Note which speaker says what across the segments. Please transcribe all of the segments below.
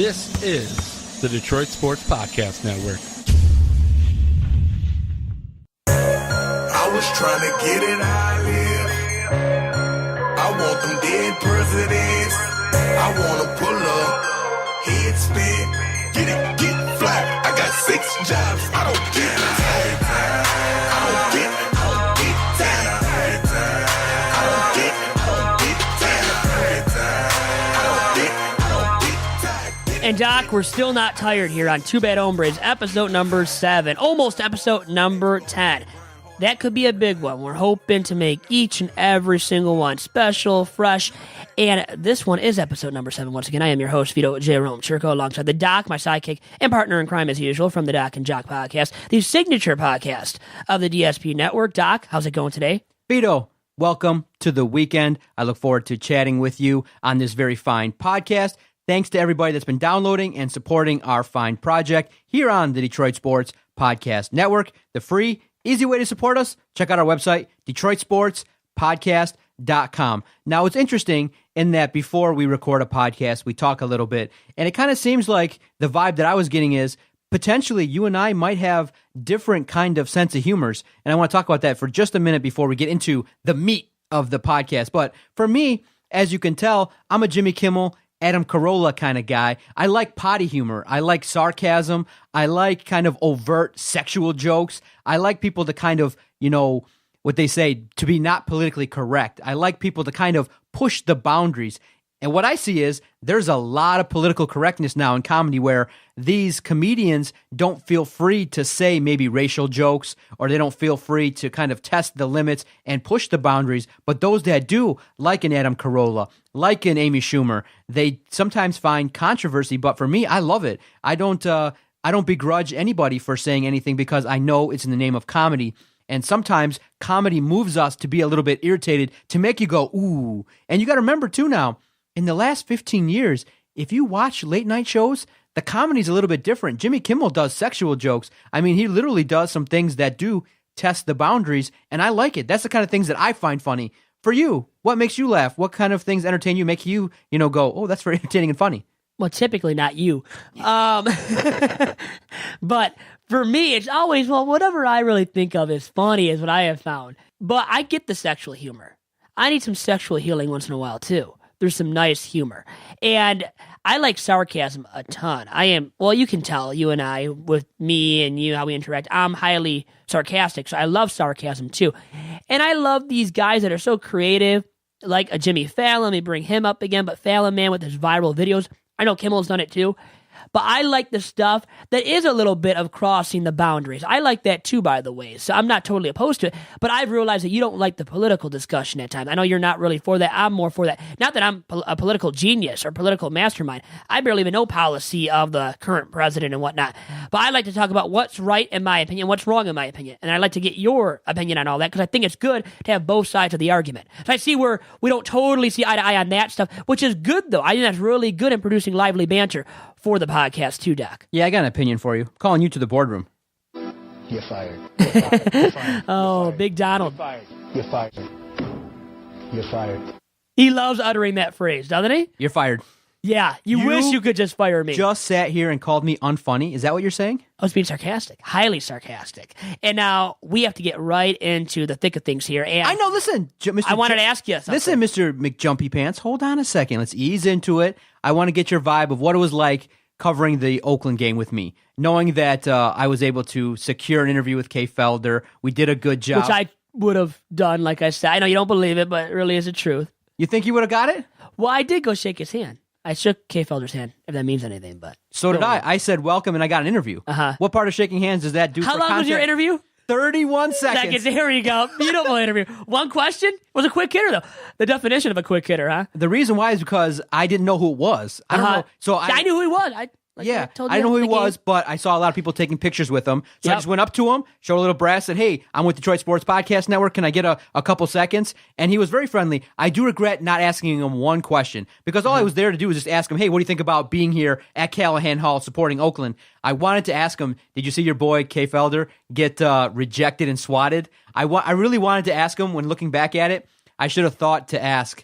Speaker 1: This is the Detroit Sports Podcast Network.
Speaker 2: I was trying to get it how I live. I want them dead presidents. I want to pull up, head spin, get it, get fly. I got 6 jobs, I don't get tired. I don't get tired.
Speaker 3: And Doc, we're still not tired here on Bad Hombres, episode number 7, almost episode number 10. That could be a big one. We're hoping to make each and every single one special, fresh, and this one is episode number 7. Once again, I am your host, Vito Jerome Churko, alongside the Doc, my sidekick, and partner in crime as usual from the Doc and Jock podcast, the signature podcast of the DSP network. Doc, how's it going today?
Speaker 4: Vito, welcome to the weekend. I look forward to chatting with you on this very fine podcast. Thanks to everybody that's been downloading and supporting our fine project here on the Detroit Sports Podcast Network. The free, easy way to support us, check out our website, DetroitSportsPodcast.com. Now, it's interesting in that before we record a podcast, we talk a little bit, and it kind of seems like the vibe that I was getting is potentially you and I might have different kind of sense of humors, and I want to talk about that for just a minute before we get into the meat of the podcast. But for me, as you can tell, I'm a Jimmy Kimmel, Adam Carolla kind of guy. I like potty humor. I like sarcasm. I like kind of overt sexual jokes. I like people to kind of, what they say, to be not politically correct. I like people to kind of push the boundaries. And what I see is there's a lot of political correctness now in comedy where these comedians don't feel free to say maybe racial jokes, or they don't feel free to kind of test the limits and push the boundaries. But those that do, like an Adam Carolla, like an Amy Schumer, they sometimes find controversy. But for me, I love it. I don't begrudge anybody for saying anything because I know it's in the name of comedy. And sometimes comedy moves us to be a little bit irritated, to make you go, ooh. And you got to remember too now, in the last 15 years, if you watch late night shows, the comedy's a little bit different. Jimmy Kimmel does sexual jokes. I mean, he literally does some things that do test the boundaries, and I like it. That's the kind of things that I find funny. For you, what makes you laugh? What kind of things entertain you, make you, go, oh, that's very entertaining and funny?
Speaker 3: Well, typically not you. But for me, it's always, whatever I really think of as funny is what I have found. But I get the sexual humor. I need some sexual healing once in a while, too. There's some nice humor. And I like sarcasm a ton. You can tell, you and I, with me and you, how we interact, I'm highly sarcastic, so I love sarcasm too. And I love these guys that are so creative, like a Jimmy Fallon. Let me bring him up again, but Fallon, man, with his viral videos. I know Kimmel's done it too. But I like the stuff that is a little bit of crossing the boundaries. I like that too, by the way. So I'm not totally opposed to it. But I've realized that you don't like the political discussion at times. I know you're not really for that. I'm more for that. Not that I'm a political genius or political mastermind. I barely even know policy of the current president and whatnot. But I like to talk about what's right in my opinion, what's wrong in my opinion. And I like to get your opinion on all that because I think it's good to have both sides of the argument. So I see where we don't totally see eye to eye on that stuff, which is good though. I think that's really good in producing lively banter for the podcast too, Doc.
Speaker 4: Yeah, I got an opinion for you. I'm calling you to the boardroom.
Speaker 5: You're fired. You're fired. You're fired.
Speaker 3: Oh,
Speaker 5: You're fired.
Speaker 3: Big Donald.
Speaker 5: You're fired. You're fired.
Speaker 3: He loves uttering that phrase, doesn't he?
Speaker 4: You're fired.
Speaker 3: Yeah, you wish you could just fire me.
Speaker 4: Just sat here and called me unfunny. Is that what you're saying?
Speaker 3: I was being sarcastic, highly sarcastic. And now we have to get right into the thick of things here. And
Speaker 4: I know, listen, Mr.
Speaker 3: I wanted to ask you something.
Speaker 4: Listen, Mr. McJumpy Pants, hold on a second. Let's ease into it. I want to get your vibe of what it was like covering the Oakland game with me, knowing that I was able to secure an interview with Kay Felder. We did a good job.
Speaker 3: Which I would have done, like I said. I know you don't believe it, but it really is the truth.
Speaker 4: You think you would have got it?
Speaker 3: Well, I did go shake his hand. I shook Kay Felder's hand, if that means anything. But
Speaker 4: so did I. I said welcome, and I got an interview. What part of shaking hands does that do?
Speaker 3: How long was your interview?
Speaker 4: 31 seconds.
Speaker 3: There you go. Beautiful interview. One question? It was a quick hitter, though. The definition of a quick hitter, huh?
Speaker 4: The reason why is because I didn't know who it was. I don't know. So
Speaker 3: I knew who he was. I
Speaker 4: didn't know who he was, but I saw a lot of people taking pictures with him. So I just went up to him, showed a little brass, said, hey, I'm with Detroit Sports Podcast Network. Can I get a couple seconds? And he was very friendly. I do regret not asking him one question because all I was there to do was just ask him, hey, what do you think about being here at Callahan Hall supporting Oakland? I wanted to ask him, did you see your boy, Kay Felder, get rejected and swatted? I really wanted to ask him when looking back at it. I should have thought to ask,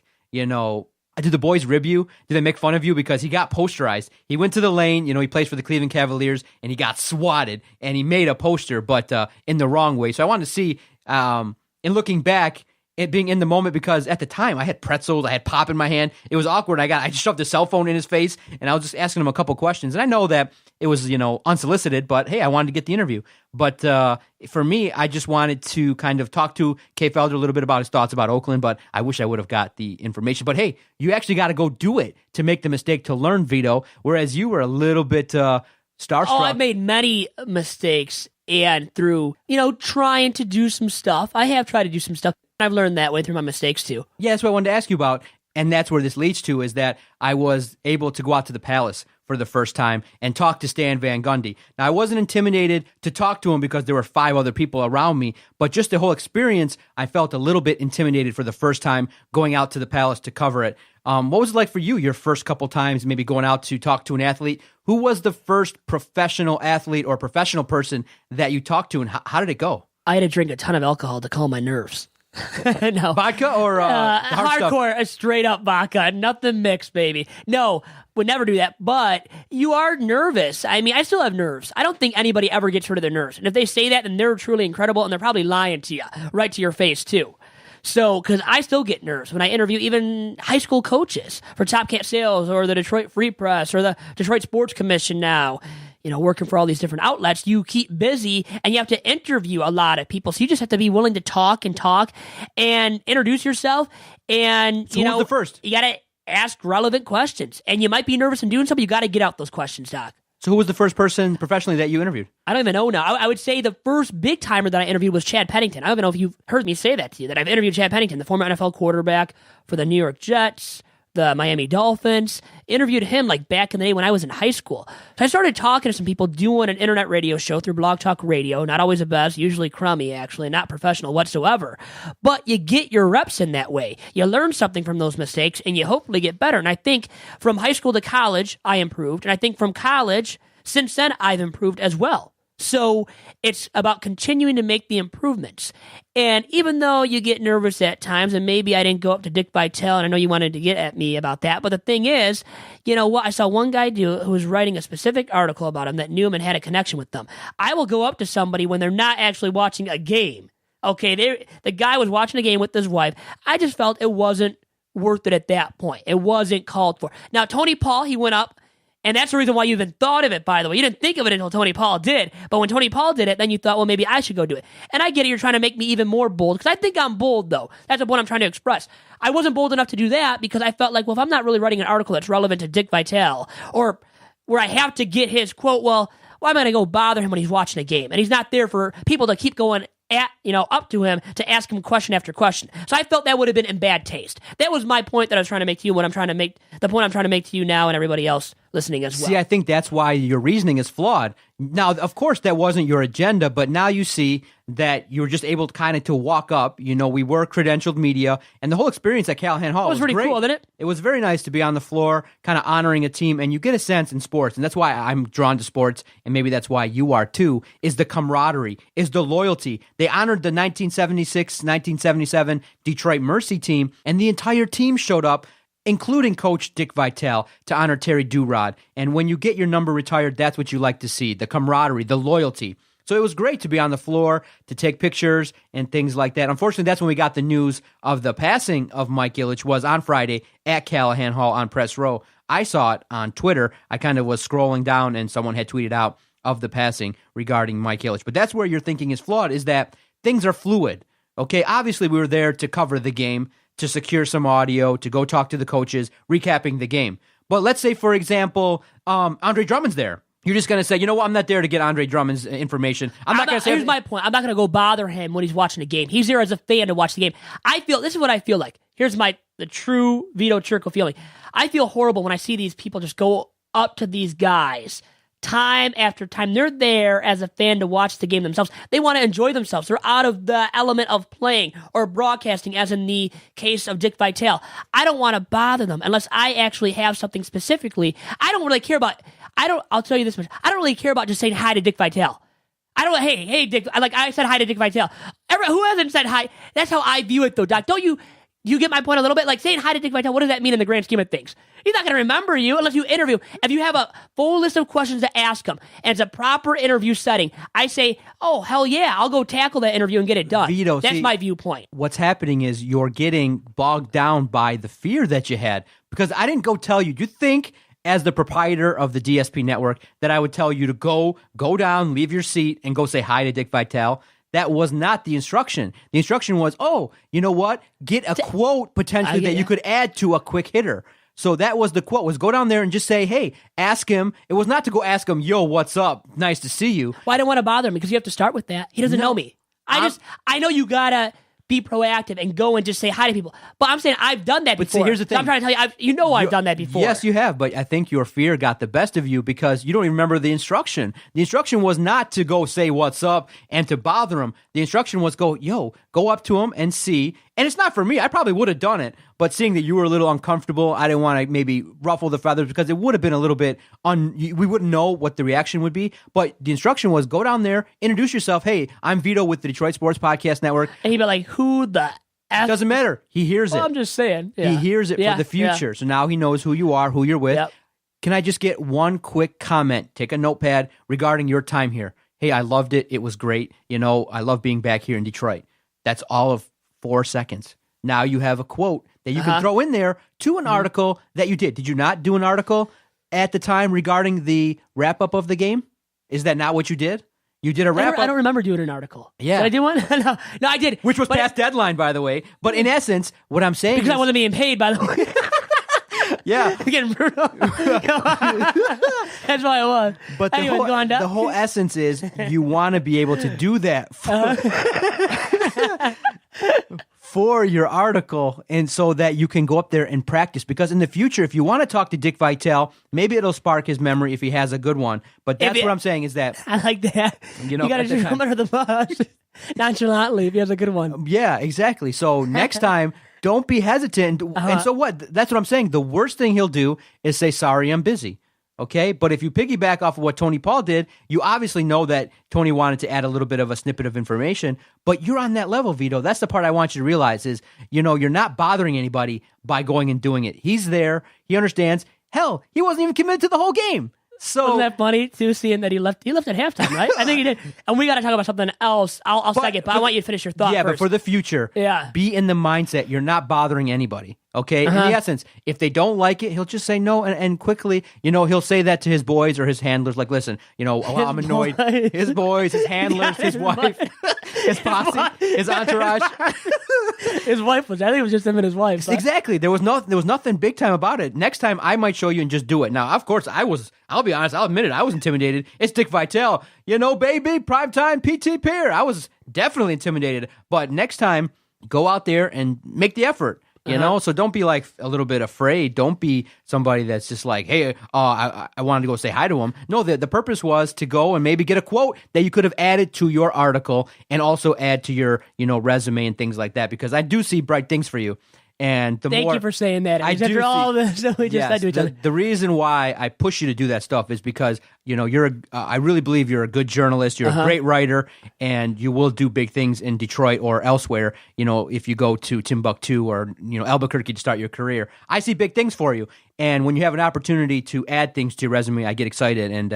Speaker 4: did the boys rib you? Did they make fun of you? Because he got posterized. He went to the lane, he plays for the Cleveland Cavaliers, and he got swatted, and he made a poster, but in the wrong way. So I wanted to see, in looking back, it being in the moment, because at the time I had pretzels, I had pop in my hand. It was awkward. I just shoved the cell phone in his face, and I was just asking him a couple questions. And I know that it was, unsolicited, but hey, I wanted to get the interview. But for me, I just wanted to kind of talk to Kay Felder a little bit about his thoughts about Oakland, but I wish I would have got the information. But hey, you actually got to go do it to make the mistake to learn, Vito, whereas you were a little bit starstruck.
Speaker 3: Oh, I've made many mistakes, and through, trying to do some stuff, I have tried to do some stuff. I've learned that way through my mistakes too.
Speaker 4: Yeah, that's what I wanted to ask you about, and that's where this leads to, is that I was able to go out to the Palace for the first time and talk to Stan Van Gundy. Now, I wasn't intimidated to talk to him because there were 5 other people around me, but just the whole experience, I felt a little bit intimidated for the first time going out to the Palace to cover it. What was it like for you, your first couple times maybe going out to talk to an athlete? Who was the first professional athlete or professional person that you talked to, and how did it go?
Speaker 3: I had to drink a ton of alcohol to calm my nerves. No.
Speaker 4: Vodka or
Speaker 3: hardcore, straight up vodka, nothing mixed, baby. No, would never do that. But you are nervous. I mean, I still have nerves. I don't think anybody ever gets rid of their nerves. And if they say that, then they're truly incredible, and they're probably lying to you, right to your face too. So, because I still get nerves when I interview even high school coaches for Top Cat Sales or the Detroit Free Press or the Detroit Sports Commission now. Working for all these different outlets, you keep busy and you have to interview a lot of people. So you just have to be willing to talk and introduce yourself. And,
Speaker 4: so who was the first?
Speaker 3: You got to ask relevant questions. And you might be nervous in doing so, but you got to get out those questions, Doc.
Speaker 4: So who was the first person professionally that you interviewed?
Speaker 3: I don't even know now. I would say the first big timer that I interviewed was Chad Pennington. I don't even know if you've heard me say that to you, that I've interviewed Chad Pennington, the former NFL quarterback for the New York Jets, the Miami Dolphins. Interviewed him back in the day when I was in high school. So I started talking to some people doing an internet radio show through Blog Talk Radio. Not always the best, usually crummy actually, not professional whatsoever. But you get your reps in that way. You learn something from those mistakes and you hopefully get better. And I think from high school to college, I improved. And I think from college, since then, I've improved as well. So it's about continuing to make the improvements. And even though you get nervous at times, and maybe I didn't go up to Dick Vitale, and I know you wanted to get at me about that, but the thing is, what I saw one guy do who was writing a specific article about him that knew him and had a connection with them. I will go up to somebody when they're not actually watching a game. Okay, the guy was watching a game with his wife. I just felt it wasn't worth it at that point. It wasn't called for. Now, Tony Paul, he went up. And that's the reason why you even thought of it, by the way. You didn't think of it until Tony Paul did. But when Tony Paul did it, then you thought, well, maybe I should go do it. And I get it. You're trying to make me even more bold. Because I think I'm bold, though. That's the point I'm trying to express. I wasn't bold enough to do that because I felt like, well, if I'm not really writing an article that's relevant to Dick Vitale, or where I have to get his quote, well, why am I going to go bother him when he's watching a game? And he's not there for people to keep going up to him to ask him question after question. So I felt that would have been in bad taste. That was my point that I was trying to make to you, the point I'm trying to make to you now and everybody else listening as well.
Speaker 4: See, I think that's why your reasoning is flawed. Now, of course, that wasn't your agenda, but now you see that you were just able to kind of to walk up. We were credentialed media, and the whole experience at Callahan Hall was
Speaker 3: pretty
Speaker 4: great.
Speaker 3: cool, didn't it?
Speaker 4: It was very nice to be on the floor, kind of honoring a team, and you get a sense in sports, and that's why I'm drawn to sports, and maybe that's why you are too, is the camaraderie, is the loyalty. They honored the 1976-1977 Detroit Mercy team, and the entire team showed up, including Coach Dick Vitale, to honor Terry Durod. And when you get your number retired, that's what you like to see, the camaraderie, the loyalty. So it was great to be on the floor, to take pictures and things like that. Unfortunately, that's when we got the news of the passing of Mike Ilitch was on Friday at Callahan Hall on Press Row. I saw it on Twitter. I kind of was scrolling down and someone had tweeted out of the passing regarding Mike Ilitch. But that's where your thinking is flawed, is that things are fluid. Okay, obviously we were there to cover the game, to secure some audio, to go talk to the coaches, recapping the game. But let's say, for example, Andre Drummond's there. You're just going to say, you know what, I'm not there to get Andre Drummond's information.
Speaker 3: Here's my point. I'm not going to go bother him when he's watching a game. He's there as a fan to watch the game. This is what I feel like. Here's the true Vito Churko feeling. I feel horrible when I see these people just go up to these guys time after time. They're there as a fan to watch the game themselves. They want to enjoy themselves. They're out of the element of playing or broadcasting, as in the case of Dick Vitale. I don't want to bother them unless I actually have something specifically. I don't really care about. I'll tell you this much. I don't really care about just saying hi to Dick Vitale. I don't. Hey, Dick. I said hi to Dick Vitale. Who hasn't said hi? That's how I view it, though, Doc. Don't you you get my point a little bit? Like saying hi to Dick Vitale, what does that mean in the grand scheme of things? He's not going to remember you unless you interview him. If you have a full list of questions to ask him and it's a proper interview setting, I say, oh, hell yeah, I'll go tackle that interview and get it done.
Speaker 4: Vito,
Speaker 3: that's
Speaker 4: see,
Speaker 3: my viewpoint.
Speaker 4: What's happening is you're getting bogged down by the fear that you had, because I didn't go tell you. You think as the proprietor of the DSP network that I would tell you to go down, leave your seat, and go say hi to Dick Vitale? That was not the instruction. The instruction was, oh, you know what? Get a quote potentially that you could add to a quick hitter. So that was the quote, was go down there and just say, hey, ask him. It was not to go ask him, yo, what's up? Nice to see you.
Speaker 3: Well, I didn't want to bother him because you have to start with that. He doesn't know me. I know you got to be proactive and go and just say hi to people. But I'm saying I've done that before.
Speaker 4: See, here's the thing.
Speaker 3: So I'm trying to tell you, I've done that before.
Speaker 4: Yes, you have, but I think your fear got the best of you because you don't even remember the instruction. The instruction was not to go say what's up and to bother him. The instruction was go up to him and see. And it's not for me. I probably would have done it, but seeing that you were a little uncomfortable, I didn't want to maybe ruffle the feathers because it would have been a little bit we wouldn't know what the reaction would be. But the instruction was go down there, introduce yourself. Hey, I'm Vito with the Detroit Sports Podcast Network.
Speaker 3: And he'd be like, who the F?
Speaker 4: Doesn't matter. He hears it.
Speaker 3: I'm just saying. Yeah.
Speaker 4: He hears it for the future. So now he knows who you are, who you're with.
Speaker 3: Yep.
Speaker 4: Can I just get one quick comment? Take a notepad regarding your time here. Hey, I loved it. It was great. I love being back here in Detroit. That's all of 4 seconds. Now you have a quote that you can throw in there to an article that you did. Did you not do an article at the time regarding the wrap-up of the game? Is that not what you did? You did a wrap-up.
Speaker 3: I don't remember doing an article.
Speaker 4: Yeah.
Speaker 3: Did I do one? No, I did.
Speaker 4: Which was past deadline, by the way. But in essence, what I'm saying
Speaker 3: because
Speaker 4: is...
Speaker 3: I wasn't being paid, by the way.
Speaker 4: Yeah.
Speaker 3: Getting brutal. That's why I was.
Speaker 4: But the whole essence is you want to be able to do that for your article, and so that you can go up there and practice. Because in the future, if you want to talk to Dick Vitale, maybe it'll spark his memory if he has a good one. But that's what I'm saying is that...
Speaker 3: I like that. You got to just come under the bus nonchalantly if he has a good one.
Speaker 4: Yeah, exactly. So next time... Don't be hesitant. And so what? That's what I'm saying. The worst thing he'll do is say, sorry, I'm busy. Okay? But if you piggyback off of what Tony Paul did, you obviously know that Tony wanted to add a little bit of a snippet of information, but you're on that level, Vito. That's the part I want you to realize is, you're not bothering anybody by going and doing it. He's there. He understands. Hell, he wasn't even committed to the whole game. So
Speaker 3: wasn't that funny too? Seeing that he left at halftime, right? I think he did. And we got to talk about something else. I'll second, but I want you to finish your thought.
Speaker 4: Yeah,
Speaker 3: first.
Speaker 4: but for the future, be in the mindset you're not bothering anybody. Okay, in the essence, if they don't like it, he'll just say no, and quickly, he'll say that to his boys or his handlers. Like, listen, I'm annoyed. His boys, his handlers, his wife, his posse, his entourage.
Speaker 3: His wife was. I think it was just him and his wife. But.
Speaker 4: Exactly. There was nothing big time about it. Next time, I might show you and just do it. Now, of course, I'll be honest. I'll admit it. I was intimidated. It's Dick Vitale. Baby, primetime PT Pier. I was definitely intimidated. But next time, go out there and make the effort. So don't be like a little bit afraid. Don't be somebody that's just like, hey, I wanted to go say hi to him. No, the purpose was to go and maybe get a quote that you could have added to your article and also add to your, resume and things like that, because I do see bright things for you. And
Speaker 3: Thank you for saying that. After all this, we just said to each other.
Speaker 4: The reason why I push you to do that stuff is because I really believe you're a good journalist. You're a great writer, and you will do big things in Detroit or elsewhere. If you go to Timbuktu or Albuquerque to start your career, I see big things for you. And when you have an opportunity to add things to your resume, I get excited. And,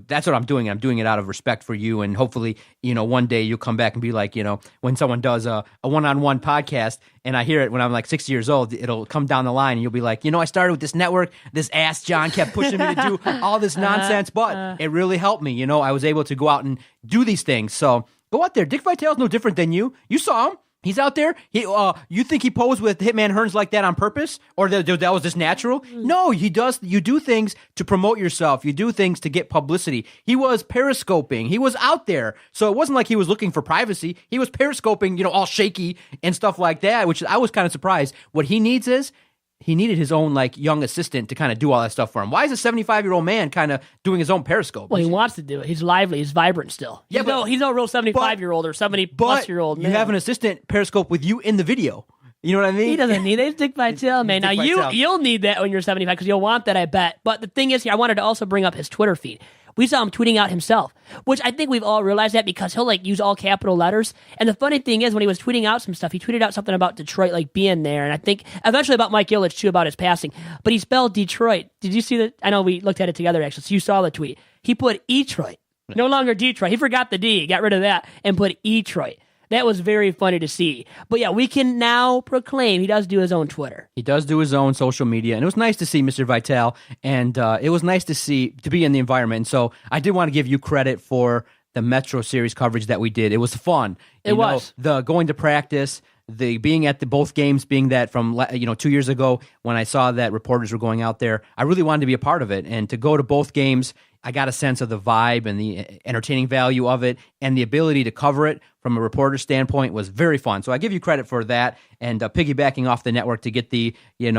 Speaker 4: that's what I'm doing. I'm doing it out of respect for you. And hopefully, one day you'll come back and be like, when someone does a one-on-one podcast and I hear it when I'm like 60 years old, it'll come down the line and you'll be like, I started with this network. This ass John kept pushing me to do all this nonsense, but it really helped me. I was able to go out and do these things. So go out there. Dick Vitale's no different than you. You saw him. He's out there. You think he posed with Hitman Hearns like that on purpose, or that was just natural? No, he does. You do things to promote yourself. You do things to get publicity. He was periscoping. He was out there, so it wasn't like he was looking for privacy. He was periscoping, all shaky and stuff like that, which I was kind of surprised. What he needs is he needed his own young assistant to kind of do all that stuff for him. Why is a 75-year-old man kind of doing his own periscope?
Speaker 3: Well, he wants to do it. He's lively. He's vibrant still. He's no real 75-year-old or 70-plus-year-old man.
Speaker 4: You have an assistant periscope with you in the video. You know what I mean?
Speaker 3: He doesn't need it. It's Dick Vitale, man. Now, you'll need that when you're 75 because you'll want that, I bet. But the thing is here, I wanted to also bring up his Twitter feed. We saw him tweeting out himself, which I think we've all realized that because he'll like use all capital letters. And the funny thing is when he was tweeting out some stuff, he tweeted out something about Detroit like being there. And I think eventually about Mike Ilitch too, about his passing. But he spelled Detroit. Did you see that? I know we looked at it together actually. So you saw the tweet. He put Detroit. No longer Detroit. He forgot the D, got rid of that, and put Detroit. That was very funny to see. But yeah, we can now proclaim he does do his own Twitter.
Speaker 4: He does do his own social media, and it was nice to see Mr. Vitale, and it was nice to be in the environment. And so I did want to give you credit for the Metro Series coverage that we did. It was fun.
Speaker 3: It was.
Speaker 4: The going to practice, the being at both games, being that from 2 years ago when I saw that reporters were going out there, I really wanted to be a part of it. And to go to both games, I got a sense of the vibe and the entertaining value of it, and the ability to cover it from a reporter standpoint was very fun. So I give you credit for that, and piggybacking off the network to get the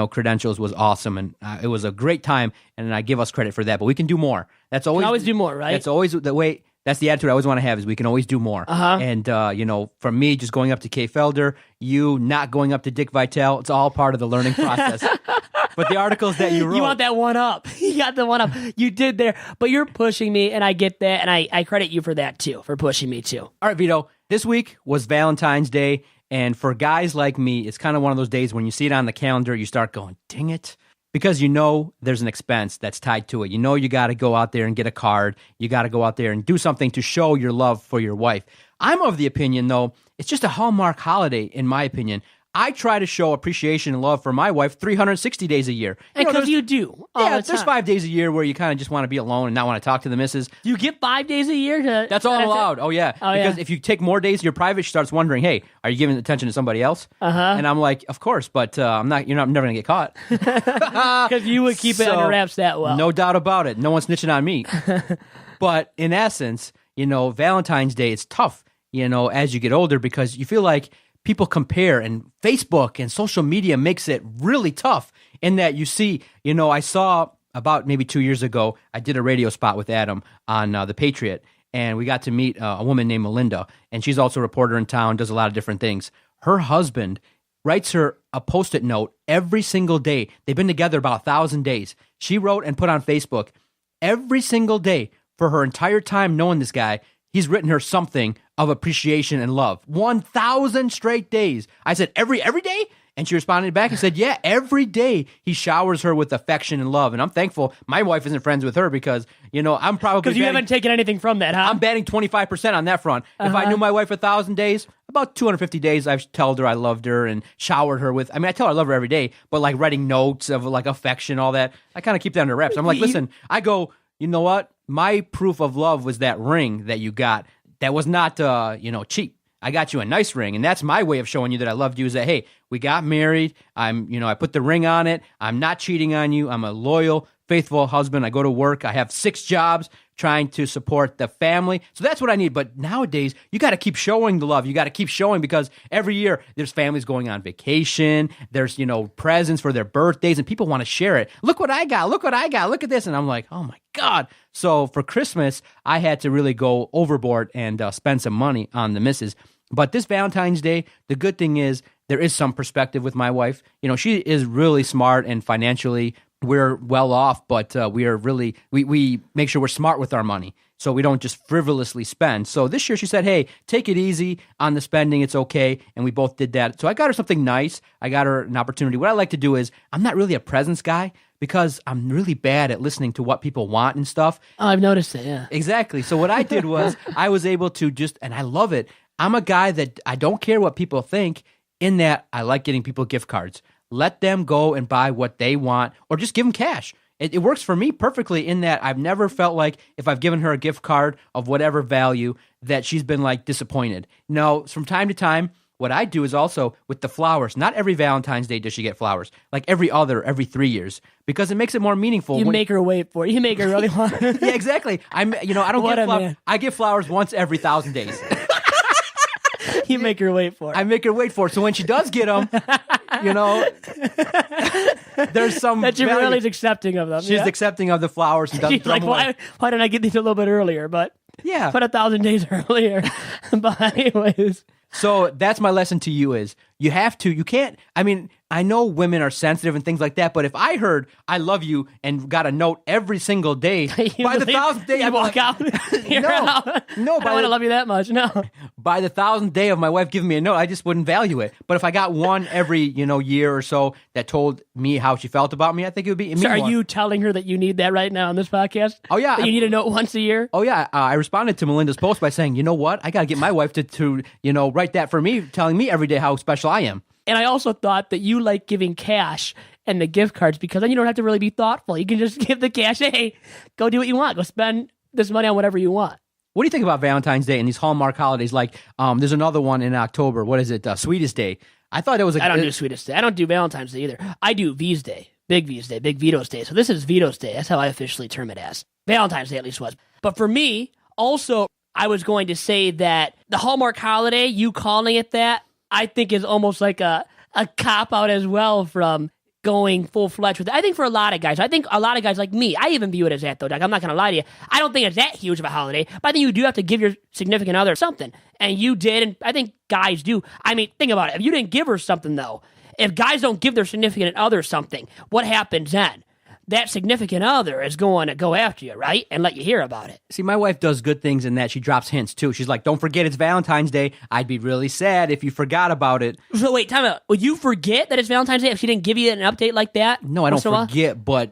Speaker 4: credentials was awesome, and it was a great time, and I give us credit for that. But we can do more. That's always
Speaker 3: can always do more, right?
Speaker 4: That's always the way. That's the attitude I always want to have, is we can always do more. And, from me just going up to Kay Felder, you not going up to Dick Vitale, it's all part of the learning process. But the articles that you wrote.
Speaker 3: You want that one up. You got the one up. You did there. But you're pushing me, and I get that, and I credit you for that, too, for pushing me, too.
Speaker 4: All right, Vito, this week was Valentine's Day, and for guys like me, it's kind of one of those days when you see it on the calendar, you start going, dang it. Because there's an expense that's tied to it. You got to go out there and get a card. You got to go out there and do something to show your love for your wife. I'm of the opinion, though, it's just a Hallmark holiday, in my opinion. I try to show appreciation and love for my wife 360 days a year.
Speaker 3: Because you do.
Speaker 4: There's 5 days a year where you kind of just want to be alone and not want to talk to the missus.
Speaker 3: Do you get 5 days a year?
Speaker 4: That's all allowed. Oh, yeah. Because if you take more days, your private, she starts wondering, hey, are you giving attention to somebody else? And I'm like, of course, but I'm never going to get caught.
Speaker 3: Because you would keep it under wraps that well.
Speaker 4: No doubt about it. No one's snitching on me. But in essence, Valentine's Day is tough, as you get older, because you feel like people compare, and Facebook and social media makes it really tough in that you see, I saw about maybe 2 years ago, I did a radio spot with Adam on The Patriot, and we got to meet a woman named Melinda, and she's also a reporter in town, does a lot of different things. Her husband writes her a Post-it note every single day. They've been together about 1,000 days. She wrote and put on Facebook every single day for her entire time knowing this guy. He's written her something of appreciation and love. 1,000 straight days. I said, every day? And she responded back and said, yeah, every day he showers her with affection and love. And I'm thankful my wife isn't friends with her because, I'm probably...
Speaker 3: Because you haven't taken anything from that, huh?
Speaker 4: I'm batting 25% on that front. If I knew my wife 1,000 days, about 250 days, I've told her I loved her and showered her with... I tell her I love her every day, but like writing notes of like affection, all that, I kind of keep that under wraps. I'm like, listen, I go, you know what? My proof of love was that ring that you got. That was not, cheap. I got you a nice ring, and that's my way of showing you that I loved you. Is that, hey, we got married. I put the ring on it. I'm not cheating on you. I'm a loyal, faithful husband. I go to work. I have 6 jobs trying to support the family. So that's what I need. But nowadays, you got to keep showing the love. You got to keep showing, because every year there's families going on vacation. There's, presents for their birthdays, and people want to share it. Look what I got. Look what I got. Look at this. And I'm like, oh my God. So for Christmas, I had to really go overboard and spend some money on the missus. But this Valentine's Day, the good thing is there is some perspective with my wife. She is really smart, and financially we're well off, but we are really, we make sure we're smart with our money, so we don't just frivolously spend. So this year she said, hey, take it easy on the spending. It's okay. And we both did that. So I got her something nice. I got her an opportunity. What I like to do is, I'm not really a presents guy, because I'm really bad at listening to what people want and stuff.
Speaker 3: Oh, I've noticed it, yeah.
Speaker 4: Exactly. So what I did was I was able to and I love it. I'm a guy that I don't care what people think, in that I like getting people gift cards. Let them go and buy what they want, or just give them cash. It works for me perfectly, in that I've never felt like if I've given her a gift card of whatever value that she's been like disappointed. No, from time to time, what I do is also with the flowers. Not every Valentine's Day does she get flowers. Like every 3 years, because it makes it more meaningful.
Speaker 3: You make her wait for it. You make her really want it.
Speaker 4: Yeah, exactly. I don't get flowers. I get flowers once every 1,000 days.
Speaker 3: You make her wait for it.
Speaker 4: I make her wait for it. So when she does get them, there's some
Speaker 3: that she really is accepting of them.
Speaker 4: She's accepting of the flowers and doesn't
Speaker 3: She's like, why didn't I get these a little bit earlier? But
Speaker 4: yeah,
Speaker 3: put 1,000 days earlier. But anyways,
Speaker 4: So that's my lesson to you is you can't, I mean, I know women are sensitive and things like that, but if I heard I love you and got a note every single day, by the 1,000th day,
Speaker 3: I walk out.
Speaker 4: no,
Speaker 3: I don't want to love you that much. No.
Speaker 4: By the 1,000th day of my wife giving me a note, I just wouldn't value it. But if I got one every, year or so that told me how she felt about me, I think it would be.
Speaker 3: So are you telling her that you need that right now on this podcast?
Speaker 4: Oh, yeah.
Speaker 3: That you need a note once a year?
Speaker 4: Oh, yeah. I responded to Melinda's post by saying, you know what? I got to get my wife to write that for me, telling me every day how special I am.
Speaker 3: And I also thought that you like giving cash and the gift cards because then you don't have to really be thoughtful. You can just give the cash. Hey, go do what you want. Go spend this money on whatever you want.
Speaker 4: What do you think about Valentine's Day and these Hallmark holidays? Like, there's another one in October. What is it? Sweetest Day. I thought it was.
Speaker 3: I don't do Sweetest Day. I don't do Valentine's Day either. I do V's Day, Big V's Day, Big Vito's Day. So this is Vito's Day. That's how I officially term it as. Valentine's Day at least was. But for me, also, I was going to say that the Hallmark holiday, you calling it that, I think is almost like a cop-out as well from going full-fledged with it. I think for a lot of guys, like me, I even view it as that, though, Doug. I'm not going to lie to you. I don't think it's that huge of a holiday, but I think you do have to give your significant other something. And you did, and I think guys do. I mean, think about it. If you didn't give her something, though, if guys don't give their significant other something, what happens then? That significant other is going to go after you, right? And let you hear about it.
Speaker 4: See, my wife does good things in that she drops hints, too. She's like, don't forget it's Valentine's Day. I'd be really sad if you forgot about it.
Speaker 3: So wait, time out. Would you forget that it's Valentine's Day if she didn't give you an update like that?
Speaker 4: No, I don't forget, but,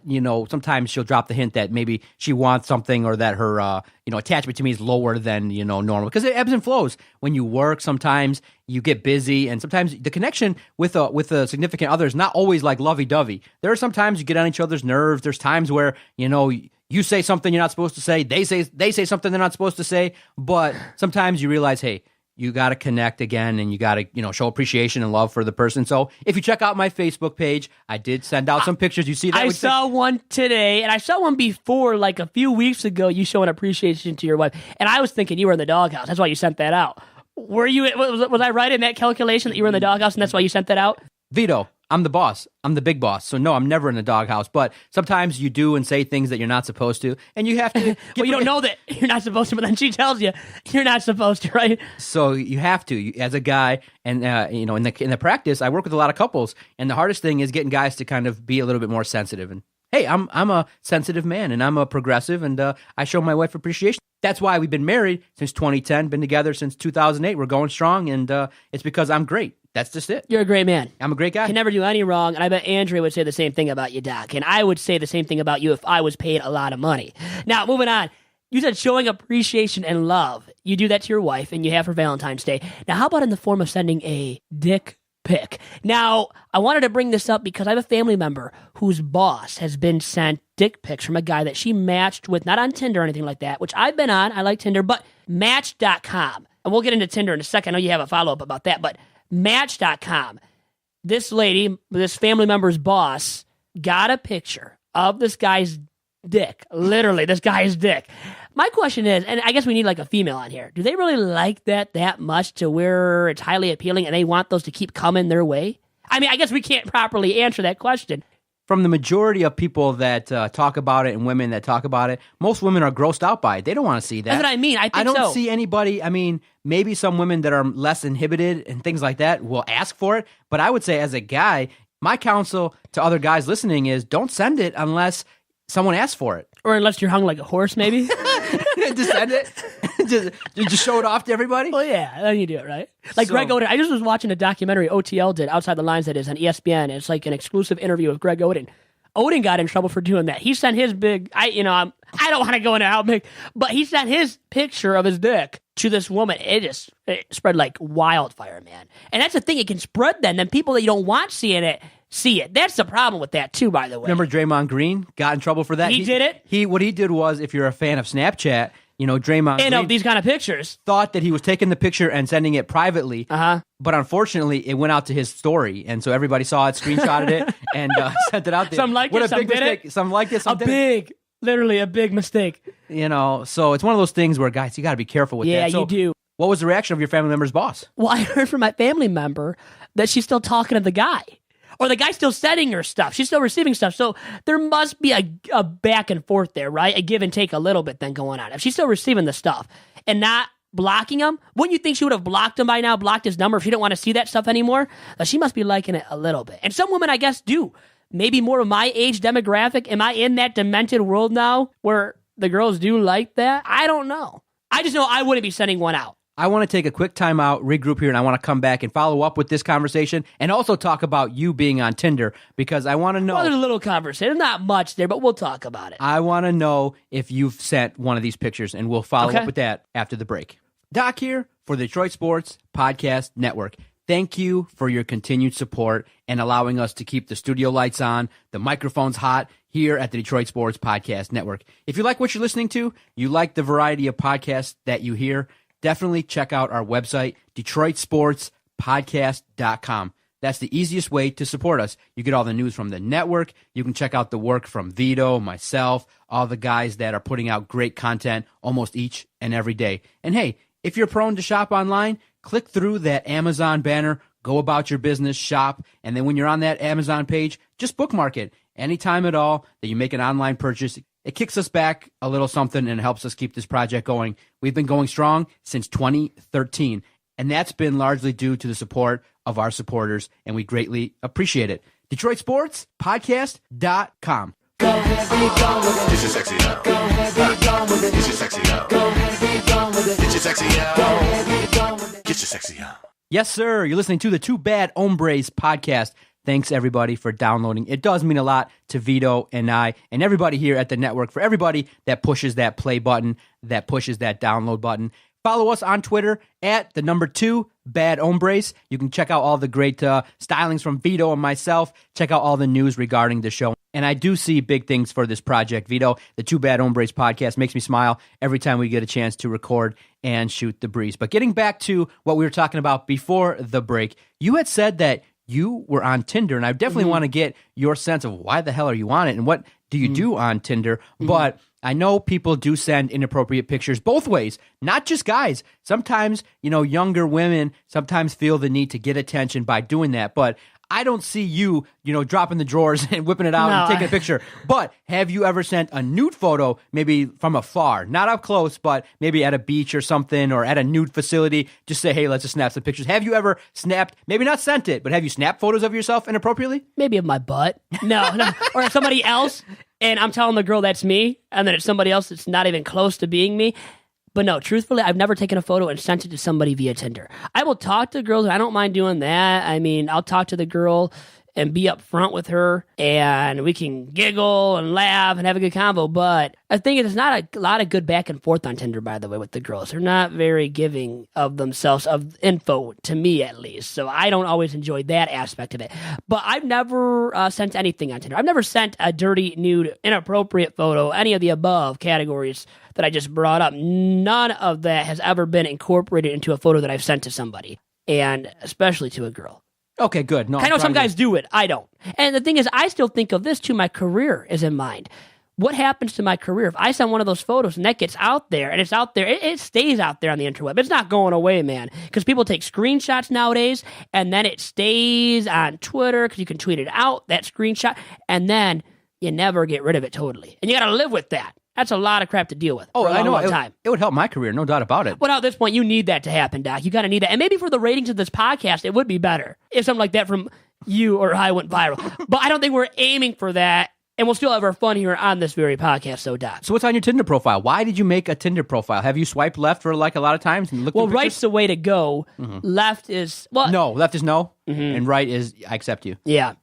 Speaker 4: sometimes she'll drop the hint that maybe she wants something or that her, attachment to me is lower than, normal. Because it ebbs and flows. When you work, sometimes you get busy, and sometimes the connection with a significant other is not always like lovey-dovey. There are some times you get on each other's nerves. There's times where, you say something you're not supposed to say. They say something they're not supposed to say. But sometimes you realize, hey, you got to connect again, and you got to, show appreciation and love for the person. So if you check out my Facebook page, I did send out some pictures. You see that?
Speaker 3: I saw one today, and I saw one before, like a few weeks ago, you showing appreciation to your wife. And I was thinking you were in the doghouse. That's why you sent that out. Were you? Was I right in that calculation that you were in the doghouse, and that's why you sent that out?
Speaker 4: Vito, I'm the boss. I'm the big boss. So no, I'm never in the doghouse. But sometimes you do and say things that you're not supposed to, and you have to.
Speaker 3: Well, you don't know that you're not supposed to, but then she tells you you're not supposed to, right?
Speaker 4: So you have to, as a guy, and in the practice, I work with a lot of couples, and the hardest thing is getting guys to kind of be a little bit more sensitive. And hey, I'm a sensitive man, and I'm a progressive, and I show my wife appreciation. That's why we've been married since 2010, been together since 2008. We're going strong, and it's because I'm great. That's just it.
Speaker 3: You're a great man.
Speaker 4: I'm a great guy.
Speaker 3: Can never do any wrong, and I bet Andrea would say the same thing about you, Doc. And I would say the same thing about you if I was paid a lot of money. Now, moving on. You said showing appreciation and love. You do that to your wife, and you have for Valentine's Day. Now, how about in the form of sending a dick pic? Now, I wanted to bring this up because I have a family member whose boss has been sent dick pics from a guy that she matched with, not on Tinder or anything like that, which I've been on. I like Tinder, but Match.com. And we'll get into Tinder in a second. I know you have a follow-up about that, but Match.com. This lady, this family member's boss, got a picture of this guy's dick. Literally, this guy's dick. My question is, and I guess we need like a female on here, do they really like that much to where it's highly appealing and they want those to keep coming their way? I mean, I guess we can't properly answer that question.
Speaker 4: From the majority of people that talk about it and women that talk about it, most women are grossed out by it. They don't want to see that.
Speaker 3: That's what I mean. I
Speaker 4: don't
Speaker 3: so.
Speaker 4: see anybody. I mean, maybe some women that are less inhibited and things like that will ask for it. But I would say as a guy, my counsel to other guys listening is don't send it unless someone asks for it.
Speaker 3: Or unless you're hung like a horse, maybe.
Speaker 4: Just send it. just show it off to everybody.
Speaker 3: Well, yeah, then you do it, right? Like Greg Oden. I just was watching a documentary OTL did, Outside the Lines, that is, on ESPN. It's like an exclusive interview with Greg Oden. Oden got in trouble for doing that. He sent his big, I don't want to go into how big, but he sent his picture of his dick to this woman. It spread like wildfire, man. And that's the thing, it can spread then people that you don't want seeing it, see it. That's the problem with that too, by the way.
Speaker 4: Remember Draymond Green got in trouble for that?
Speaker 3: He did it?
Speaker 4: What he did was, if you're a fan of Snapchat, Draymond
Speaker 3: and
Speaker 4: Green
Speaker 3: of these kind of pictures,
Speaker 4: thought that he was taking the picture and sending it privately. But unfortunately, it went out to his story, and so everybody saw it, screenshotted it, and sent it out there.
Speaker 3: Some liked it, some didn't.
Speaker 4: Some liked it, some didn't.
Speaker 3: Literally a big mistake.
Speaker 4: So it's one of those things where, guys, you got to be careful with that.
Speaker 3: Yeah, you do.
Speaker 4: What was the reaction of your family member's boss?
Speaker 3: Well, I heard from my family member that she's still talking to the guy. Or the guy's still sending her stuff. She's still receiving stuff. So there must be a back and forth there, right? A give and take a little bit then going on. If she's still receiving the stuff and not blocking him. Wouldn't you think she would have blocked him by now, blocked his number if she didn't want to see that stuff anymore? She must be liking it a little bit. And some women, I guess, do. Maybe more of my age demographic. Am I in that demented world now where the girls do like that? I don't know. I just know I wouldn't be sending one out.
Speaker 4: I want to take a quick time out, regroup here, and I want to come back and follow up with this conversation and also talk about you being on Tinder because I want to know.
Speaker 3: Well, there's a little conversation. Not much there, but we'll talk about it.
Speaker 4: I want to know if you've sent one of these pictures, and we'll follow up with that after the break. Doc here for the Detroit Sports Podcast Network. Thank you for your continued support and allowing us to keep the studio lights on, the microphones hot here at the Detroit Sports Podcast Network. If you like what you're listening to, you like the variety of podcasts that you hear, definitely check out our website, DetroitSportsPodcast.com. That's the easiest way to support us. You get all the news from the network. You can check out the work from Vito, myself, all the guys that are putting out great content almost each and every day. And hey, if you're prone to shop online, click through that Amazon banner, go about your business, shop, and then when you're on that Amazon page, just bookmark it. Anytime at all that you make an online purchase, it kicks us back a little something and helps us keep this project going. We've been going strong since 2013, and that's been largely due to the support of our supporters, and we greatly appreciate it. DetroitSportsPodcast.com.
Speaker 2: Go ahead, be gone with it. Get your sexy out. Go ahead, be gone with it. Get your sexy out. Go ahead, be gone with it. Get your sexy out. Go ahead, be gone with it. Get your sexy out.
Speaker 4: Yes, sir. You're listening to the Two Bad Hombres podcast. Thanks, everybody, for downloading. It does mean a lot to Vito and I and everybody here at the network, for everybody that pushes that play button, that pushes that download button. Follow us on Twitter at the number 2 Bad Hombres. You can check out all the great stylings from Vito and myself. Check out all the news regarding the show. And I do see big things for this project, Vito. The Two Bad Hombres podcast makes me smile every time we get a chance to record and shoot the breeze. But getting back to what we were talking about before the break, you had said that you were on Tinder, and I definitely want to get your sense of why the hell are you on it and what do you do on Tinder. But I know people do send inappropriate pictures both ways, not just guys. Sometimes, younger women sometimes feel the need to get attention by doing that, but I don't see you, dropping the drawers and whipping it out and taking a picture. But have you ever sent a nude photo, maybe from afar, not up close, but maybe at a beach or something, or at a nude facility? Just say, hey, let's just snap some pictures. Have you ever snapped, maybe not sent it, but have you snapped photos of yourself inappropriately?
Speaker 3: Maybe of my butt. No. Or somebody else, and I'm telling the girl that's me, and then it's somebody else that's not even close to being me. But no, truthfully, I've never taken a photo and sent it to somebody via Tinder. I will talk to girls. I don't mind doing that. I mean, I'll talk to the girl and be upfront with her, and we can giggle and laugh and have a good convo. But I think it's not a lot of good back and forth on Tinder, by the way, with the girls. They're not very giving of themselves, of info, to me at least. So I don't always enjoy that aspect of it. But I've never sent anything on Tinder. I've never sent a dirty, nude, inappropriate photo, any of the above categories that I just brought up. None of that has ever been incorporated into a photo that I've sent to somebody, and especially to a girl.
Speaker 4: Okay, good. No,
Speaker 3: I know some guys do it. I don't. And the thing is, I still think of this too. My career is in mind. What happens to my career if I send one of those photos and that gets out there, and it's out there, it stays out there on the interweb. It's not going away, man, because people take screenshots nowadays, and then it stays on Twitter because you can tweet it out, that screenshot, and then you never get rid of it totally. And you got to live with that. That's a lot of crap to deal with.
Speaker 4: Oh,
Speaker 3: I know.
Speaker 4: It would help my career, no doubt about it.
Speaker 3: Well, at this point, you need that to happen, Doc. You got to need that. And maybe for the ratings of this podcast, it would be better if something like that from you or I went viral. But I don't think we're aiming for that. And we'll still have our fun here on this very podcast, so Doc.
Speaker 4: So what's on your Tinder profile? Why did you make a Tinder profile? Have you swiped left for like a lot of times? And
Speaker 3: well, right's the way to go. Left is... well,
Speaker 4: no, left is no. And right is I accept you.
Speaker 3: Yeah.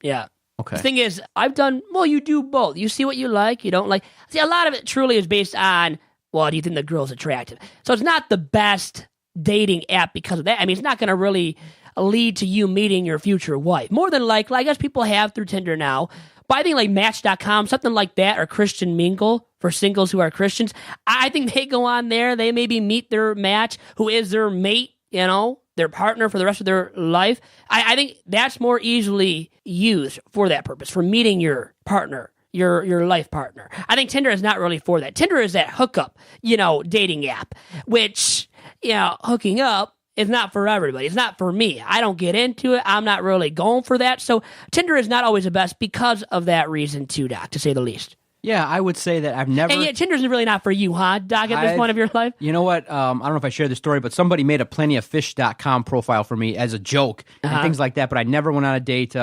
Speaker 4: Okay.
Speaker 3: The thing is, I've done, well, you do both. You see what you like, you don't like. See, a lot of it truly is based on, well, do you think the girl's attractive? So it's not the best dating app because of that. I mean, it's not going to really lead to you meeting your future wife. More than likely, I guess people have through Tinder now. But I think like Match.com, something like that, or Christian Mingle for singles who are Christians. I think they go on there, they maybe meet their match, who is their mate, their partner for the rest of their life. I think that's more easily used for that purpose, for meeting your partner, your life partner. I think Tinder is not really for that. Tinder is that hookup, dating app, which, hooking up is not for everybody. It's not for me. I don't get into it. I'm not really going for that. So Tinder is not always the best because of that reason too, Doc, to say the least.
Speaker 4: Yeah, I would say that I've never.
Speaker 3: And yet Tinder's really not for you, huh, Doc, at this point of your life?
Speaker 4: You know what? I don't know if I shared the story, but somebody made a plentyoffish.com profile for me as a joke and things like that, but I never went on a date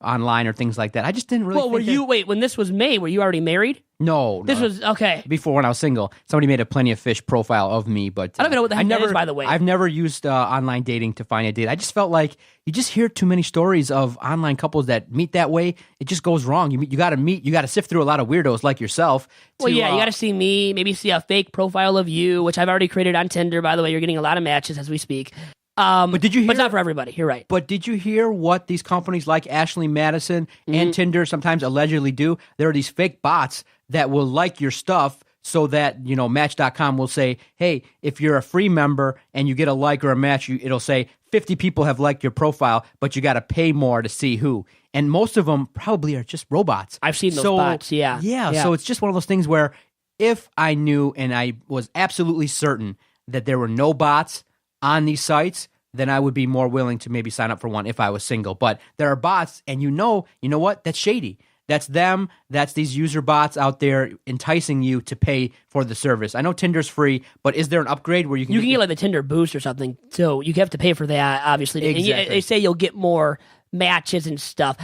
Speaker 4: online or things like that. I just didn't really
Speaker 3: Wait, when this was made, were you already married?
Speaker 4: No.
Speaker 3: This was, okay.
Speaker 4: Before, when I was single, somebody made a Plenty of Fish profile of me, but
Speaker 3: I don't even know what the heck that is, by the way.
Speaker 4: I've never used online dating to find a date. I just felt like you just hear too many stories of online couples that meet that way. It just goes wrong. You got to sift through a lot of weirdos like yourself.
Speaker 3: You got to see me, maybe see a fake profile of you, which I've already created on Tinder. By the way, you're getting a lot of matches as we speak.
Speaker 4: But did you hear?
Speaker 3: But it's not for everybody. You're right.
Speaker 4: But did you hear what these companies like Ashley Madison and Tinder sometimes allegedly do? There are these fake bots that will like your stuff so that, Match.com will say, hey, if you're a free member and you get a like or a match, it'll say 50 people have liked your profile, but you got to pay more to see who. And most of them probably are just robots.
Speaker 3: I've seen those bots, yeah.
Speaker 4: Yeah, so it's just one of those things where if I knew and I was absolutely certain that there were no bots on these sites, then I would be more willing to maybe sign up for one if I was single. But there are bots, and you know what? That's shady. That's them. That's these user bots out there enticing you to pay for the service. I know Tinder's free, but is there an upgrade where you can
Speaker 3: get like the Tinder Boost or something? So you have to pay for that, obviously.
Speaker 4: Exactly.
Speaker 3: And they say you'll get more matches and stuff.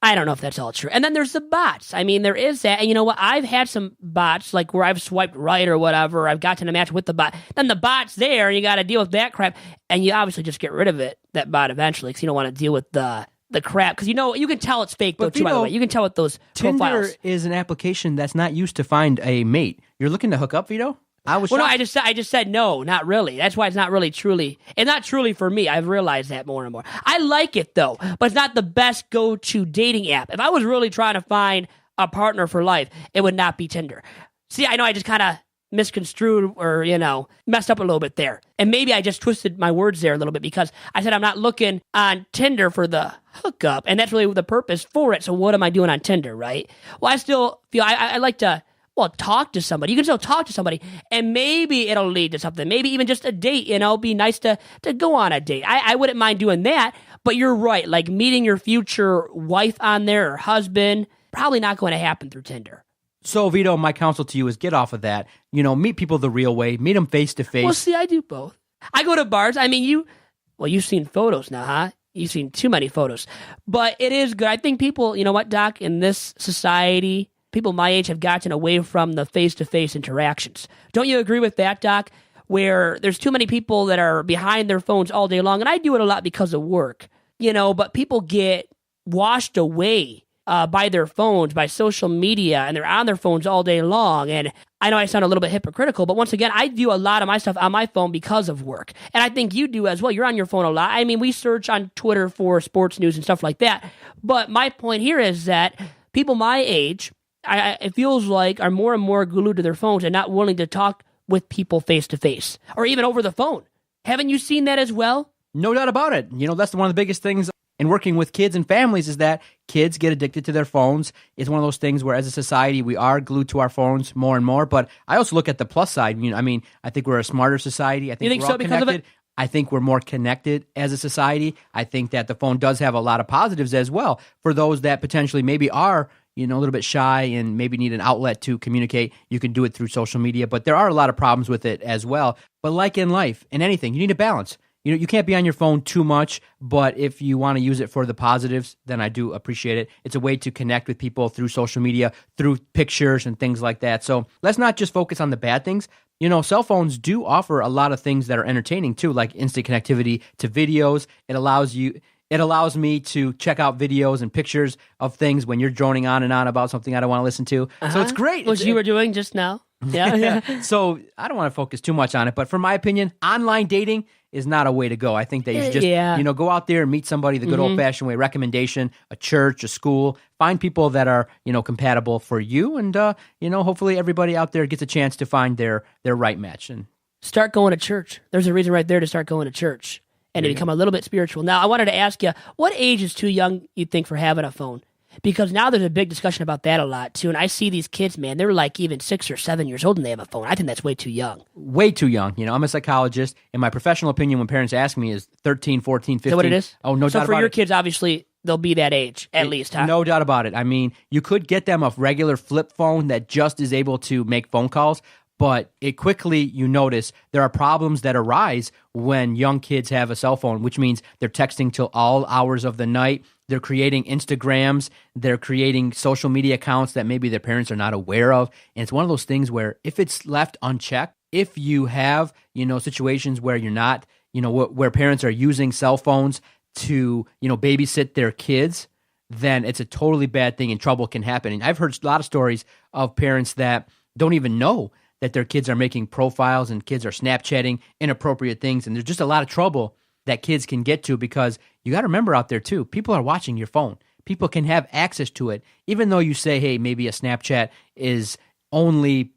Speaker 3: I don't know if that's all true. And then there's the bots. I mean, there is that. And you know what? I've had some bots, like where I've swiped right or whatever. I've gotten a match with the bot. Then the bot's there, and you got to deal with that crap. And you obviously just get rid of that bot eventually, because you don't want to deal with the crap. Because you can tell it's fake, though, too, by the way. You can tell with those
Speaker 4: Tinder
Speaker 3: profiles.
Speaker 4: is an application that's not used to find a mate. You're looking to hook up, Vito? I was
Speaker 3: Well, no,
Speaker 4: shocked.
Speaker 3: I just said no, not really. That's why it's not really truly. It's not truly for me. I've realized that more and more. I like it, though, but it's not the best go-to dating app. If I was really trying to find a partner for life, it would not be Tinder. See, I know I just kind of misconstrued or, messed up a little bit there. And maybe I just twisted my words there a little bit, because I said I'm not looking on Tinder for the hookup, and that's really the purpose for it. So what am I doing on Tinder, right? Well, I still feel I like to, talk to somebody. You can still talk to somebody, and maybe it'll lead to something. Maybe even just a date, be nice to go on a date. I wouldn't mind doing that, but you're right. Like meeting your future wife on there or husband, probably not going to happen through Tinder.
Speaker 4: So, Vito, my counsel to you is get off of that. Meet people the real way. Meet them face to face.
Speaker 3: Well, see, I do both. I go to bars. I mean, you've seen photos now, huh? You've seen too many photos. But it is good. I think people, you know what, Doc, in this society, people my age have gotten away from the face-to-face interactions. Don't you agree with that, Doc? Where there's too many people that are behind their phones all day long. And I do it a lot because of work, but people get washed away by their phones, by social media, and they're on their phones all day long. And I know I sound a little bit hypocritical, but once again, I do a lot of my stuff on my phone because of work. And I think you do as well. You're on your phone a lot. I mean, we search on Twitter for sports news and stuff like that. But my point here is that people my age, it feels like, are more and more glued to their phones and not willing to talk with people face to face or even over the phone. Haven't you seen that as well?
Speaker 4: No doubt about it. That's one of the biggest things in working with kids and families is that kids get addicted to their phones. It's one of those things where as a society, we are glued to our phones more and more. But I also look at the plus side. I think we're a smarter society. I think,
Speaker 3: you think
Speaker 4: we're
Speaker 3: so
Speaker 4: all
Speaker 3: because
Speaker 4: connected.
Speaker 3: of it?
Speaker 4: I think we're more connected as a society. I think that the phone does have a lot of positives as well for those that potentially maybe are, a little bit shy and maybe need an outlet to communicate. You can do it through social media, but there are a lot of problems with it as well. But like in life, in anything, you need a balance. You can't be on your phone too much, but if you want to use it for the positives, then I do appreciate it. It's a way to connect with people through social media, through pictures and things like that. So let's not just focus on the bad things. Cell phones do offer a lot of things that are entertaining too, like instant connectivity to videos. It allows me to check out videos and pictures of things when you're droning on and on about something I don't want to listen to. So it's great.
Speaker 3: Which you were doing just now. Yeah.
Speaker 4: So I don't want to focus too much on it, but for my opinion, online dating is not a way to go. I think that you should just, go out there and meet somebody the good old-fashioned way, recommendation, a church, a school, find people that are, compatible for you, and, hopefully everybody out there gets a chance to find their right match. And
Speaker 3: start going to church. There's a reason right there to start going to church and to become a little bit spiritual. Now, I wanted to ask you, what age is too young, you think, for having a phone? Because now there's a big discussion about that a lot, too. And I see these kids, man, they're like even 6 or 7 years old and they have a phone. I think that's way too young.
Speaker 4: Way too young. I'm a psychologist, and my professional opinion when parents ask me is 13, 14, 15.
Speaker 3: Is that what it is?
Speaker 4: Oh, no doubt about it.
Speaker 3: So for your kids, obviously, they'll be that age, at least, huh?
Speaker 4: No doubt about it. I mean, you could get them a regular flip phone that just is able to make phone calls, but it quickly, you notice, there are problems that arise when young kids have a cell phone, which means they're texting till all hours of the night. They're creating Instagrams. They're creating social media accounts that maybe their parents are not aware of. And it's one of those things where if it's left unchecked, if you have, situations where you're not, where parents are using cell phones to, babysit their kids, then it's a totally bad thing and trouble can happen. And I've heard a lot of stories of parents that don't even know that their kids are making profiles and kids are Snapchatting inappropriate things. And there's just a lot of trouble that kids can get to because you got to remember out there too, people are watching your phone. People can have access to it. Even though you say, hey, maybe a Snapchat is only,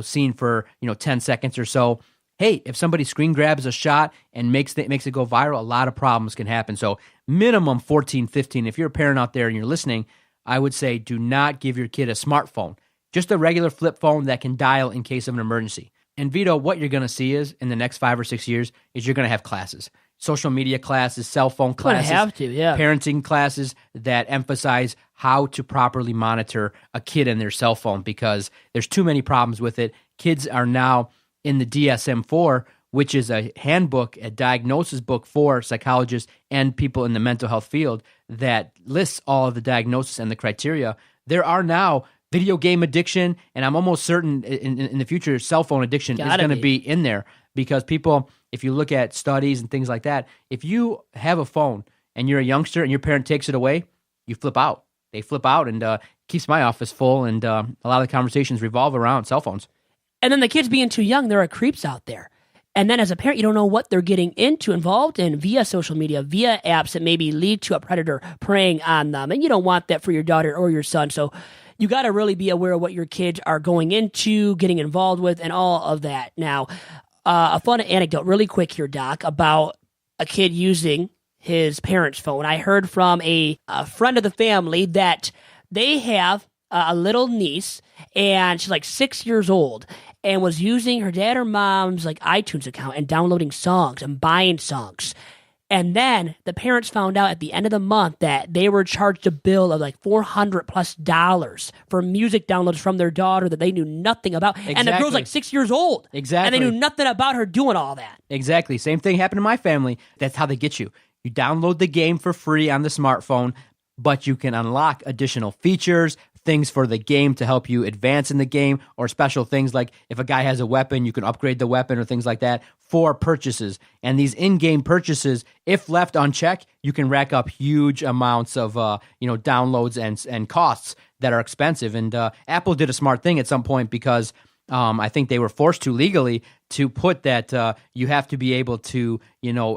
Speaker 4: seen for, 10 seconds or so. Hey, if somebody screen grabs a shot and makes it go viral, a lot of problems can happen. So minimum 14, 15. If you're a parent out there and you're listening, I would say do not give your kid a smartphone. Just a regular flip phone that can dial in case of an emergency. And Vito, what you're going to see is in the next 5 or 6 years is you're going to have classes. Social media classes, cell phone classes,
Speaker 3: have to, yeah.
Speaker 4: Parenting classes that emphasize how to properly monitor a kid and their cell phone because there's too many problems with it. Kids are now in the DSM-4, which is a handbook, a diagnosis book for psychologists and people in the mental health field that lists all of the diagnosis and the criteria. There are now video game addiction, and I'm almost certain in the future, cell phone addiction is going to be in there because people, if you look at studies and things like that, if you have a phone and you're a youngster and your parent takes it away, you flip out. They flip out and keeps my office full, and a lot of the conversations revolve around cell phones.
Speaker 3: And then the kids being too young, there are creeps out there. And then as a parent, you don't know what they're getting involved in via social media, via apps that maybe lead to a predator preying on them. And you don't want that for your daughter or your son. So you got to really be aware of what your kids are going into, getting involved with, and all of that. Now, a fun anecdote really quick here, Doc, about a kid using his parents' phone. I heard from a friend of the family that they have a little niece, and she's like 6 years old, and was using her dad or mom's like iTunes account and downloading songs and buying songs. And then the parents found out at the end of the month that they were charged a bill of like $400+ for music downloads from their daughter that they knew nothing about. Exactly. And the girl's like 6 years old.
Speaker 4: Exactly.
Speaker 3: And they knew nothing about her doing all that.
Speaker 4: Exactly. Same thing happened to my family. That's how they get you. You download the game for free on the smartphone, but you can unlock additional features, things for the game to help you advance in the game, or special things like if a guy has a weapon, you can upgrade the weapon or things like that for purchases. And these in-game purchases, if left unchecked, you can rack up huge amounts of downloads and costs that are expensive. And Apple did a smart thing at some point because I think they were forced to legally to put that you have to be able to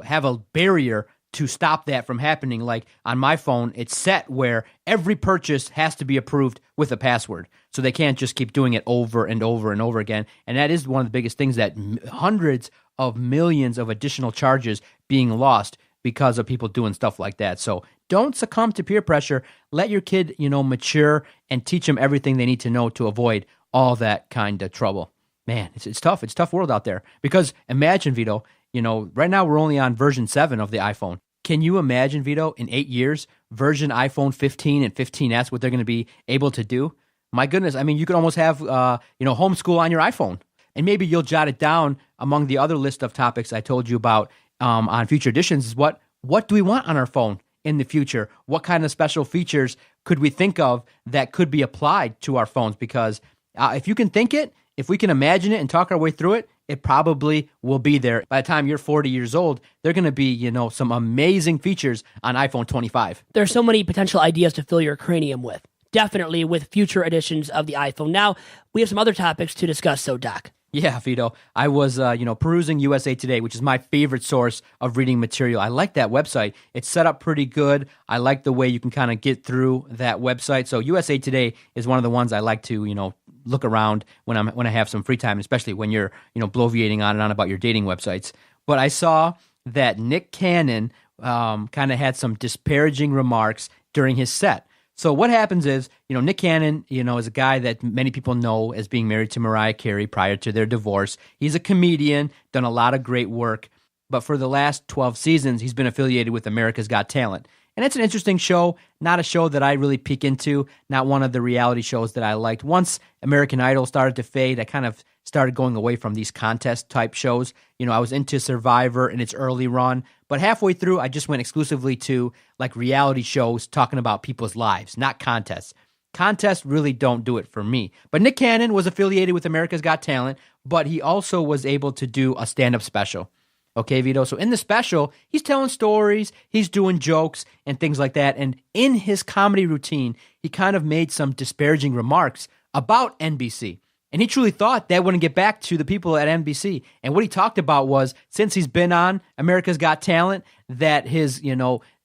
Speaker 4: have a barrier to stop that from happening. Like on my phone, it's set where every purchase has to be approved with a password. So they can't just keep doing it over and over and over again. And that is one of the biggest things, that hundreds of millions of additional charges being lost because of people doing stuff like that. So don't succumb to peer pressure. Let your kid, mature and teach them everything they need to know to avoid all that kind of trouble. Man, it's tough. It's a tough world out there. Because imagine, Vito, right now we're only on version 7 of the iPhone. Can you imagine, Vito, in 8 years, version iPhone 15 and 15S, what they're going to be able to do? My goodness, I mean, you could almost have, homeschool on your iPhone. And maybe you'll jot it down among the other list of topics I told you about on future editions is what do we want on our phone in the future? What kind of special features could we think of that could be applied to our phones? Because if you can think it, if we can imagine it and talk our way through it, it probably will be there. By the time you're 40 years old, they're going to be, some amazing features on iPhone 25.
Speaker 3: There's so many potential ideas to fill your cranium with. Definitely with future editions of the iPhone. Now, we have some other topics to discuss, so Doc.
Speaker 4: Yeah, Vito. I was, perusing USA Today, which is my favorite source of reading material. I like that website. It's set up pretty good. I like the way you can kind of get through that website. So USA Today is one of the ones I like to, look around when I have some free time, especially when you're, bloviating on and on about your dating websites. But I saw that Nick Cannon kind of had some disparaging remarks during his set. So what happens is, Nick Cannon, is a guy that many people know as being married to Mariah Carey prior to their divorce. He's a comedian, done a lot of great work. But for the last 12 seasons, he's been affiliated with America's Got Talent. And it's an interesting show, not a show that I really peek into, not one of the reality shows that I liked. Once American Idol started to fade, I kind of started going away from these contest-type shows. I was into Survivor in its early run, but halfway through, I just went exclusively to like reality shows talking about people's lives, not contests. Contests really don't do it for me. But Nick Cannon was affiliated with America's Got Talent, but he also was able to do a stand-up special. Okay, Vito? So in the special, he's telling stories, he's doing jokes and things like that. And in his comedy routine, he kind of made some disparaging remarks about NBC. And he truly thought that wouldn't get back to the people at NBC. And what he talked about was, since he's been on America's Got Talent, that his,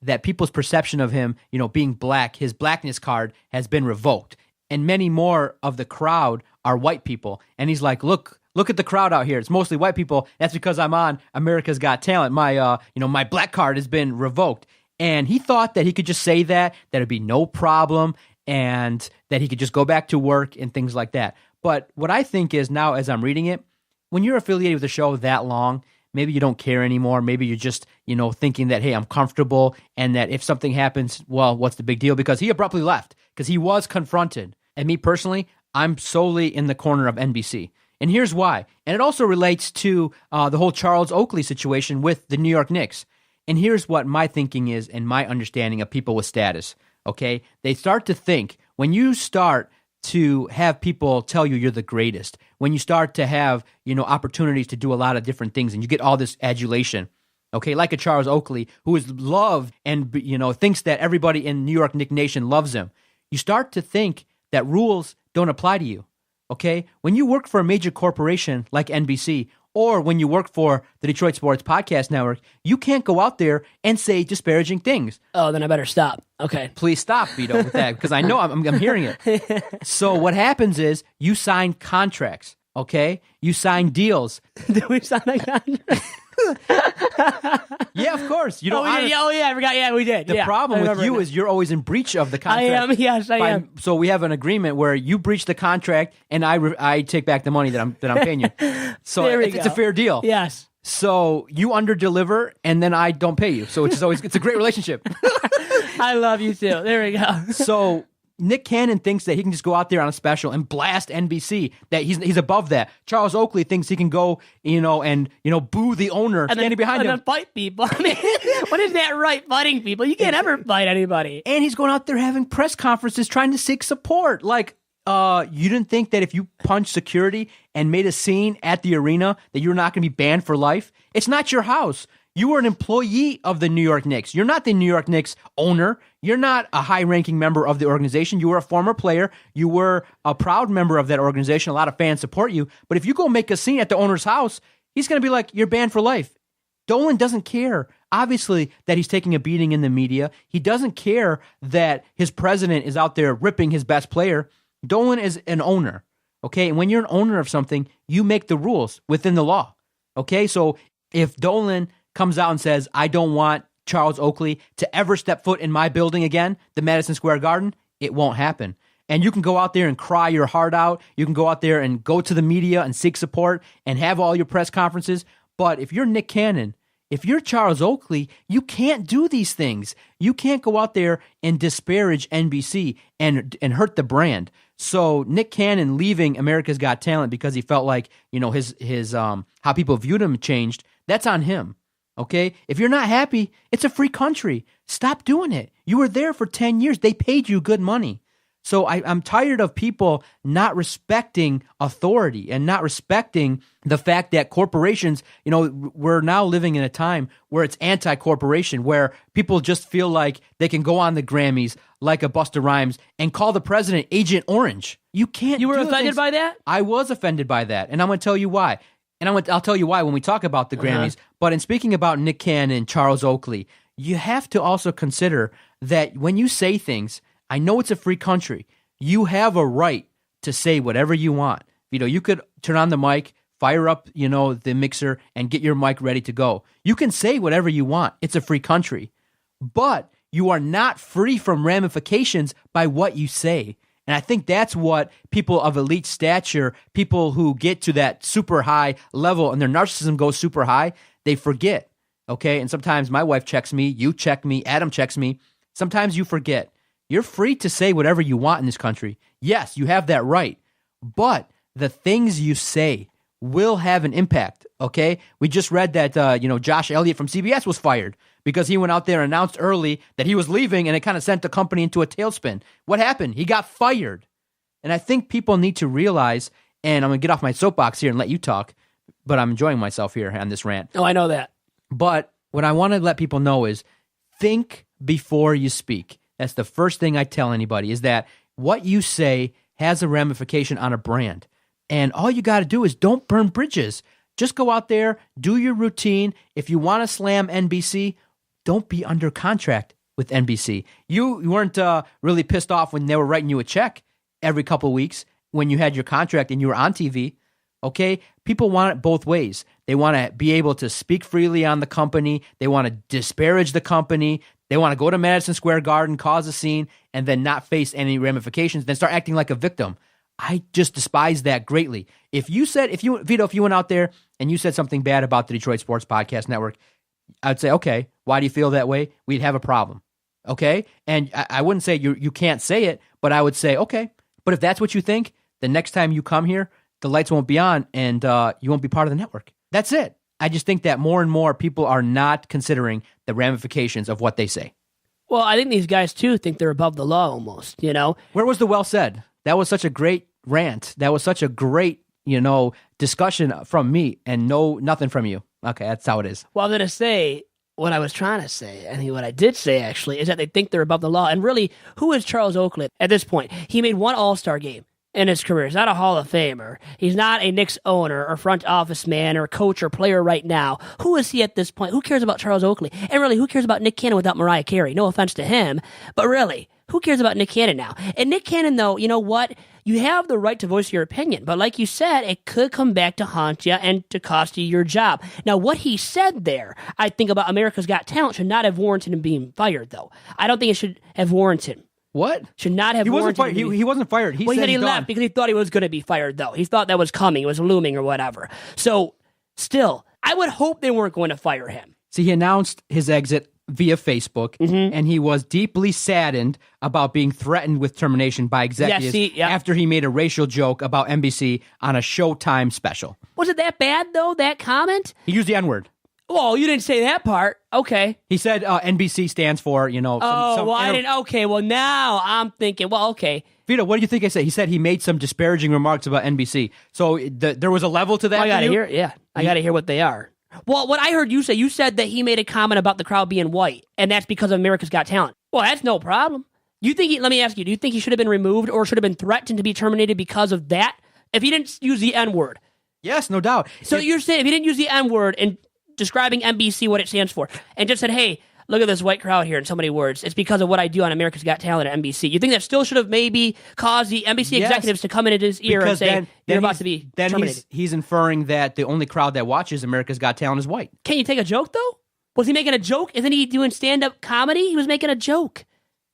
Speaker 4: that people's perception of him, being black, his blackness card has been revoked. And many more of the crowd are white people. And he's like, look at the crowd out here. It's mostly white people. That's because I'm on America's Got Talent. My, my black card has been revoked. And he thought that he could just say that it'd be no problem, and that he could just go back to work and things like that. But what I think is now, as I'm reading it, when you're affiliated with a show that long, maybe you don't care anymore. Maybe you're just, thinking that, hey, I'm comfortable, and that if something happens, well, what's the big deal? Because he abruptly left, because he was confronted. And me personally, I'm solely in the corner of NBC. And here's why. And it also relates to the whole Charles Oakley situation with the New York Knicks. And here's what my thinking is and my understanding of people with status. Okay? They start to think, when you start to have people tell you you're the greatest, when you start to have, opportunities to do a lot of different things, and you get all this adulation, okay, like a Charles Oakley, who is loved and, thinks that everybody in New York Knick Nation loves him, you start to think that rules don't apply to you, okay? When you work for a major corporation like NBC, or when you work for the Detroit Sports Podcast Network, you can't go out there and say disparaging things.
Speaker 3: Oh, then I better stop. Okay.
Speaker 4: Please stop, Vito, with that, because I know I'm hearing it. So what happens is you sign contracts, okay? You sign deals.
Speaker 3: Did we sign a contract?
Speaker 4: Yeah, of course. You don't.
Speaker 3: I forgot. Yeah, we did.
Speaker 4: The problem with you is you're always in breach of the contract.
Speaker 3: I am.
Speaker 4: So we have an agreement where you breach the contract, and I take back the money that I'm paying you. So it's a fair deal.
Speaker 3: Yes.
Speaker 4: So you underdeliver, and then I don't pay you. So it's a great relationship.
Speaker 3: I love you too. There we go.
Speaker 4: So Nick Cannon thinks that he can just go out there on a special and blast NBC, that he's above that. Charles Oakley thinks he can go, and boo the owner standing behind him.
Speaker 3: And then fight people. I mean, what is that right, fighting people? You can't ever fight anybody.
Speaker 4: And he's going out there having press conferences trying to seek support. Like, you didn't think that if you punched security and made a scene at the arena that you're not going to be banned for life? It's not your house. You were an employee of the New York Knicks. You're not the New York Knicks owner. You're not a high-ranking member of the organization. You were a former player. You were a proud member of that organization. A lot of fans support you. But if you go make a scene at the owner's house, he's going to be like, you're banned for life. Dolan doesn't care, obviously, that he's taking a beating in the media. He doesn't care that his president is out there ripping his best player. Dolan is an owner, okay? And when you're an owner of something, you make the rules within the law, okay? So if Dolan comes out and says, I don't want Charles Oakley to ever step foot in my building again, the Madison Square Garden, it won't happen. And you can go out there and cry your heart out. You can go out there and go to the media and seek support and have all your press conferences. But if you're Nick Cannon, if you're Charles Oakley, you can't do these things. You can't go out there and disparage NBC and hurt the brand. So Nick Cannon leaving America's Got Talent because he felt like, his how people viewed him changed, that's on him. Okay? If you're not happy, it's a free country. Stop doing it. You were there for 10 years. They paid you good money. So I'm tired of people not respecting authority and not respecting the fact that corporations, we're now living in a time where it's anti-corporation, where people just feel like they can go on the Grammys like a Busta Rhymes and call the president Agent Orange. You can't.
Speaker 3: You were offended by that?
Speaker 4: I was offended by that, and I'm going to tell you why. And I'll tell you why when we talk about the Grammys. But in speaking about Nick Cannon and Charles Oakley, you have to also consider that when you say things, I know it's a free country. You have a right to say whatever you want. Vito, you could turn on the mic, fire up, the mixer, and get your mic ready to go. You can say whatever you want. It's a free country. But you are not free from ramifications by what you say. And I think that's what people of elite stature, people who get to that super high level and their narcissism goes super high, they forget, okay? And sometimes my wife checks me, you check me, Adam checks me. Sometimes you forget. You're free to say whatever you want in this country. Yes, you have that right. But the things you say will have an impact, okay? We just read that, Josh Elliott from CBS was fired because he went out there and announced early that he was leaving, and it kind of sent the company into a tailspin. What happened? He got fired. And I think people need to realize, and I'm going to get off my soapbox here and let you talk, but I'm enjoying myself here on this rant.
Speaker 3: Oh, I know that.
Speaker 4: But what I want to let people know is think before you speak. That's the first thing I tell anybody, is that what you say has a ramification on a brand. And all you got to do is don't burn bridges. Just go out there, do your routine. If you want to slam NBC, don't be under contract with NBC. You weren't really pissed off when they were writing you a check every couple of weeks when you had your contract and you were on TV. Okay? People want it both ways. They want to be able to speak freely on the company. They want to disparage the company. They want to go to Madison Square Garden, cause a scene, and then not face any ramifications, then start acting like a victim. I just despise that greatly. Vito, if you went out there and you said something bad about the Detroit Sports Podcast Network, I'd say, okay, why do you feel that way? We'd have a problem. Okay? And I wouldn't say you can't say it, but I would say, okay, but if that's what you think, the next time you come here, the lights won't be on and you won't be part of the network. That's it. I just think that more and more people are not considering the ramifications of what they say.
Speaker 3: Well, I think these guys, too, think they're above the law almost,
Speaker 4: Where was the well said? That was such a great rant. That was such a great, discussion from me and nothing from you. Okay, that's how it is.
Speaker 3: Well, I'm going to say what I was trying to say. I think what I did say, actually, is that they think they're above the law. And really, who is Charles Oakley at this point? He made one All-Star game in his career. He's not a Hall of Famer. He's not a Knicks owner or front office man or coach or player right now. Who is he at this point? Who cares about Charles Oakley? And really, who cares about Nick Cannon without Mariah Carey? No offense to him, but really, who cares about Nick Cannon now? And Nick Cannon, though, you know what? You have the right to voice your opinion, but like you said, it could come back to haunt you and to cost you your job. Now, what he said there, I think about America's Got Talent, should not have warranted him being fired, though. I don't think it should have warranted him.
Speaker 4: What?
Speaker 3: Should not have warranted him.
Speaker 4: He wasn't fired. He said
Speaker 3: he left because he thought he was going to be fired, though. He thought that was coming. It was looming or whatever. So, still, I would hope they weren't going to fire him.
Speaker 4: See, he announced his exit via Facebook, and he was deeply saddened about being threatened with termination by executives after he made a racial joke about NBC on a Showtime special.
Speaker 3: Was it that bad, though, that comment?
Speaker 4: He used the N-word.
Speaker 3: Oh, you didn't say that part. Okay.
Speaker 4: He said NBC stands for,
Speaker 3: I didn't. Okay, well, now I'm thinking, okay.
Speaker 4: Vito, what do you think I said? He said he made some disparaging remarks about NBC. So there was a level to that.
Speaker 3: I got to hear, I got to hear what they are. Well, what I heard you said that he made a comment about the crowd being white, and that's because of America's Got Talent. Well, that's no problem. Let me ask you, do you think he should have been removed or should have been threatened to be terminated because of that? If he didn't use the N-word.
Speaker 4: Yes, no doubt.
Speaker 3: So you're saying if he didn't use the N-word and describing NBC, what it stands for, and just said, hey, look at this white crowd here in so many words, it's because of what I do on America's Got Talent at NBC. You think that still should have maybe caused the NBC executives to come into his ear and say, you're about to be terminated?
Speaker 4: He's inferring that the only crowd that watches America's Got Talent is white.
Speaker 3: Can you take a joke, though? Was he making a joke? Isn't he doing stand-up comedy? He was making a joke.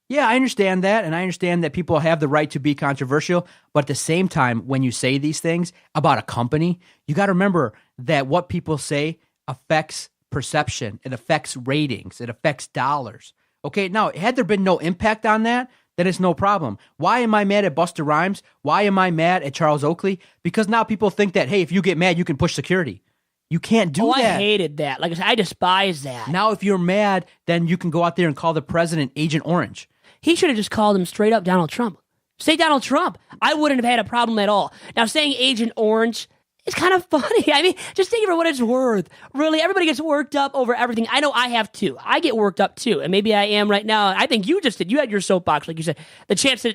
Speaker 4: Yeah, I understand that, and I understand that people have the right to be controversial, but at the same time, when you say these things about a company, you got to remember that what people say affects perception, it affects ratings, it affects dollars. Okay, now, had there been no impact on that, then it's no problem. Why am I mad at Busta Rhymes? Why am I mad at Charles Oakley? Because now people think that, hey, if you get mad, you can push security. You can't do that.
Speaker 3: I hated that. Like I said, I despise that.
Speaker 4: Now, if you're mad, then you can go out there and call the president Agent Orange.
Speaker 3: He should have just called him straight up Donald Trump. Say Donald Trump. I wouldn't have had a problem at all. Now, saying Agent Orange, it's kind of funny. I mean, just take it for what it's worth. Really, everybody gets worked up over everything. I know I have too. I get worked up too. And maybe I am right now. I think you just did. You had your soapbox, like you said. The chance to,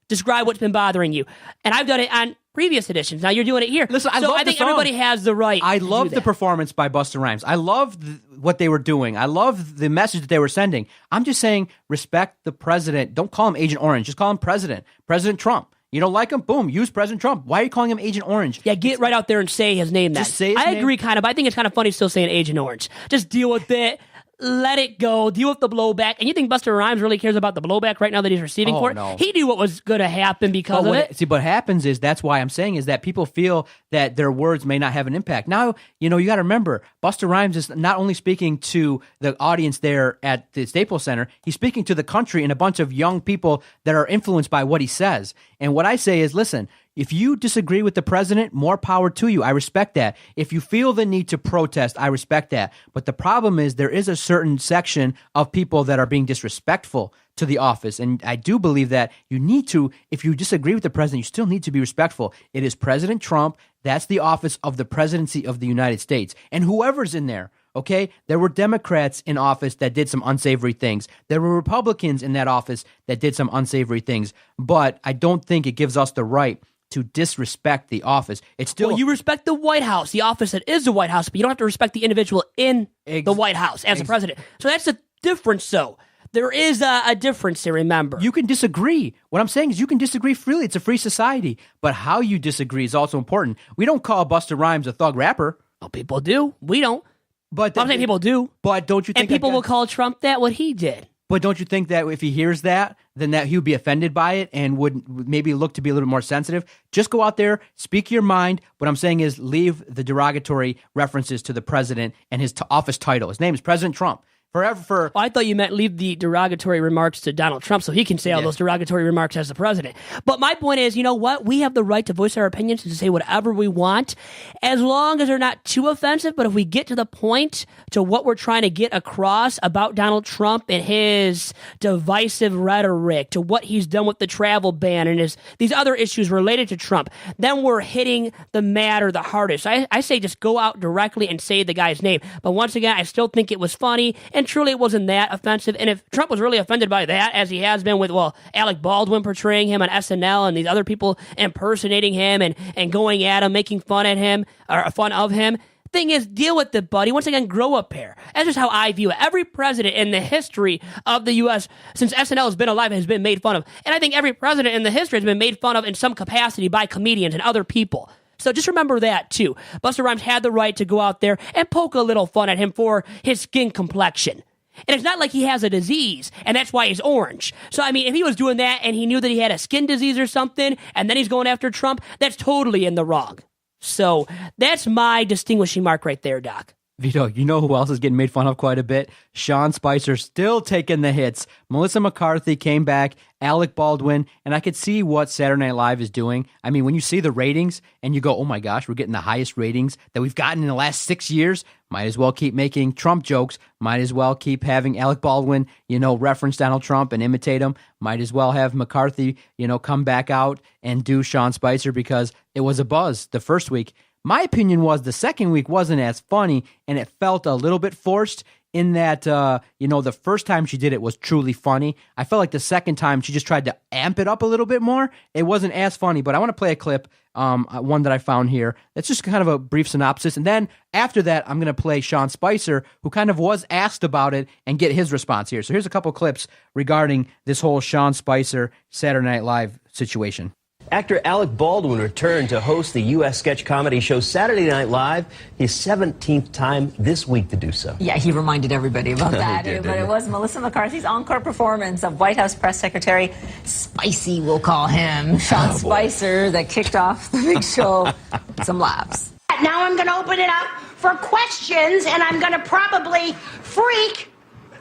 Speaker 3: describe what's been bothering you. And I've done it on previous editions. Now you're doing it here.
Speaker 4: Listen, I think
Speaker 3: everybody has the right.
Speaker 4: I love the performance by Busta Rhymes. I love what they were doing. I love the message that they were sending. I'm just saying, respect the president. Don't call him Agent Orange. Just call him President. President Trump. You don't like him? Boom. Use President Trump. Why are you calling him Agent Orange?
Speaker 3: Yeah, get right out there and say his name then.
Speaker 4: Just say his name.
Speaker 3: I agree kind of. I think it's kind of funny still saying Agent Orange. Just deal with it. let it go, deal with the blowback. And you think Busta Rhymes really cares about the blowback right now that he's receiving for it?
Speaker 4: No.
Speaker 3: He knew what was going to happen because of it.
Speaker 4: See, what happens is, that's why I'm saying is that people feel that their words may not have an impact. Now, you got to remember, Busta Rhymes is not only speaking to the audience there at the Staples Center, he's speaking to the country and a bunch of young people that are influenced by what he says. And what I say is, listen, if you disagree with the president, more power to you. I respect that. If you feel the need to protest, I respect that. But the problem is, there is a certain section of people that are being disrespectful to the office. And I do believe that you need to, if you disagree with the president, you still need to be respectful. It is President Trump. That's the office of the presidency of the United States. And whoever's in there, okay? There were Democrats in office that did some unsavory things. There were Republicans in that office that did some unsavory things. But I don't think it gives us the right to disrespect the office. It's still...
Speaker 3: Well, you respect the White House, the office that is the White House, but you don't have to respect the individual in the White House as the president. So that's the difference, though. There is a difference here, remember.
Speaker 4: You can disagree. What I'm saying is, you can disagree freely. It's a free society. But how you disagree is also important. We don't call Busta Rhymes a thug rapper.
Speaker 3: Well, people do. We don't.
Speaker 4: But
Speaker 3: I'm saying people do.
Speaker 4: But don't you think...
Speaker 3: And people will call Trump that, what he did.
Speaker 4: But don't you think that if he hears that, then that he would be offended by it and would maybe look to be a little bit more sensitive? Just go out there, speak your mind. What I'm saying is, leave the derogatory references to the president and his office title. His name is President Trump. Forever.
Speaker 3: I thought you meant leave the derogatory remarks to Donald Trump so he can say all those derogatory remarks as the president. But my point is, you know what? We have the right to voice our opinions and to say whatever we want, as long as they're not too offensive. But if we get to the point to what we're trying to get across about Donald Trump and his divisive rhetoric, to what he's done with the travel ban and these other issues related to Trump, then we're hitting the matter the hardest. I say just go out directly and say the guy's name. But once again, I still think it was funny. And truly, it wasn't that offensive. And if Trump was really offended by that, as he has been with, Alec Baldwin portraying him on SNL and these other people impersonating him and going at him, making fun at him, or fun of him, thing is, deal with it, buddy. Once again, grow a pair. That's just how I view it. Every president in the history of the U.S. since SNL has been alive has been made fun of. And I think every president in the history has been made fun of in some capacity by comedians and other people. So just remember that, too. Busta Rhymes had the right to go out there and poke a little fun at him for his skin complexion. And it's not like he has a disease, and that's why he's orange. So, I mean, if he was doing that and he knew that he had a skin disease or something, and then he's going after Trump, that's totally in the wrong. So that's my distinguishing mark right there, Doc.
Speaker 4: Vito, you know who else is getting made fun of quite a bit? Sean Spicer still taking the hits. Melissa McCarthy came back, Alec Baldwin, and I could see what Saturday Night Live is doing. I mean, when you see the ratings and you go, oh my gosh, we're getting the highest ratings that we've gotten in the last 6 years, might as well keep making Trump jokes, might as well keep having Alec Baldwin, reference Donald Trump and imitate him, might as well have McCarthy, come back out and do Sean Spicer because it was a buzz the first week. My opinion was the second week wasn't as funny, and it felt a little bit forced in that, the first time she did it was truly funny. I felt like the second time she just tried to amp it up a little bit more. It wasn't as funny, but I want to play a clip, one that I found here. That's just kind of a brief synopsis. And then after that, I'm going to play Sean Spicer, who kind of was asked about it, and get his response here. So here's a couple clips regarding this whole Sean Spicer Saturday Night Live situation.
Speaker 6: Actor Alec Baldwin returned to host the U.S. sketch comedy show Saturday Night Live, his 17th time this week to do so.
Speaker 7: Yeah, he reminded everybody about that. But it was Melissa McCarthy's encore performance of White House Press Secretary Spicy, we'll call him, Sean Spicer, that kicked off the big show with some laughs.
Speaker 8: Now I'm going to open it up for questions, and I'm going to probably freak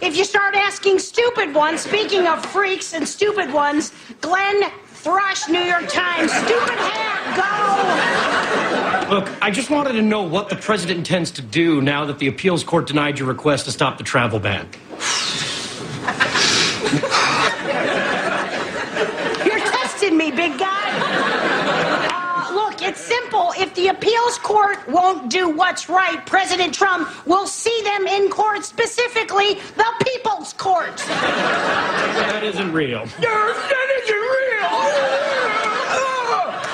Speaker 8: if you start asking stupid ones. Speaking of freaks and stupid ones, Glenn Thrush, New York Times, stupid hat, go!
Speaker 9: Look, I just wanted to know what the president intends to do now that the appeals court denied your request to stop the travel ban.
Speaker 8: You're testing me, big guy. Look, it's simple. If the appeals court won't do what's right, President Trump will see them in court, specifically the People's Court.
Speaker 9: That isn't real.
Speaker 8: That isn't real.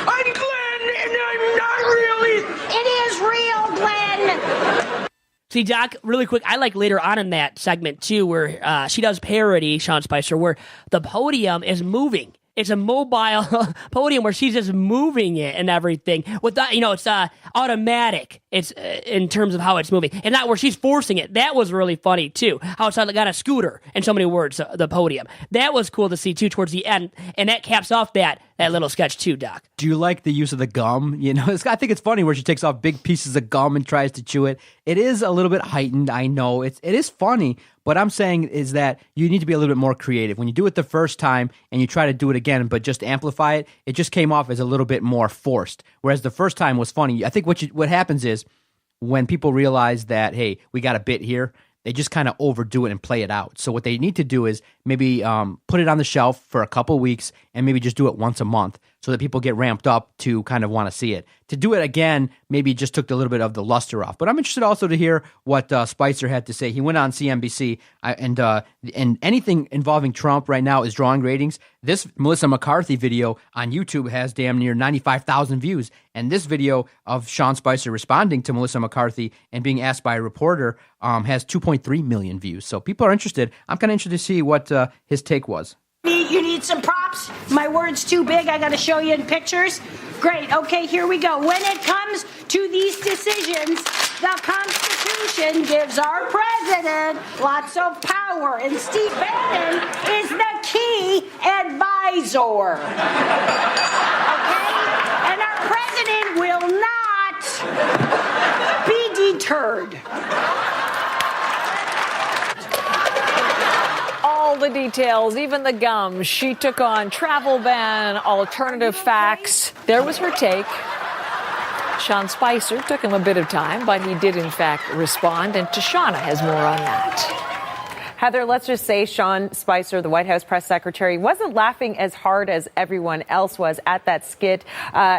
Speaker 8: I'm Glenn, and I'm not really. It is real, Glenn.
Speaker 3: See, Doc, really quick, I like later on in that segment, too, where she does parody, Sean Spicer, where the podium is moving. it's a mobile podium where she's just moving it and everything. Without, it's automatic. It's in terms of how it's moving, and not where she's forcing it. That was really funny too. How it's like on a scooter, in so many words, the podium. That was cool to see too towards the end, and that caps off that little sketch too, Doc.
Speaker 4: Do you like the use of the gum? I think it's funny where she takes off big pieces of gum and tries to chew it. It is a little bit heightened. I know it is funny. What I'm saying is that you need to be a little bit more creative. When you do it the first time and you try to do it again, but just amplify it, it just came off as a little bit more forced. Whereas the first time was funny. I think what happens is when people realize that, hey, we got a bit here, they just kind of overdo it and play it out. So what they need to do is maybe put it on the shelf for a couple weeks and maybe just do it once a month so that people get ramped up to kind of want to see it. To do it again, maybe just took a little bit of the luster off. But I'm interested also to hear what Spicer had to say. He went on CNBC, and anything involving Trump right now is drawing ratings. This Melissa McCarthy video on YouTube has damn near 95,000 views. And this video of Sean Spicer responding to Melissa McCarthy and being asked by a reporter has 2.3 million views. So people are interested. I'm kind of interested to see what his take was.
Speaker 8: You need some props? My word's too big. I got to show you in pictures. Great. Okay, here we go. When it comes to these decisions, the Constitution gives our president lots of power, and Steve Bannon is the key advisor. Okay? And our president will not be deterred.
Speaker 10: All the details, even the gum. She took on travel ban, alternative facts. There was her take. Sean Spicer took him a bit of time, but he did in fact respond, and Tashana has more on that.
Speaker 11: Heather, let's just say Sean Spicer, the White House press secretary, wasn't laughing as hard as everyone else was at that skit.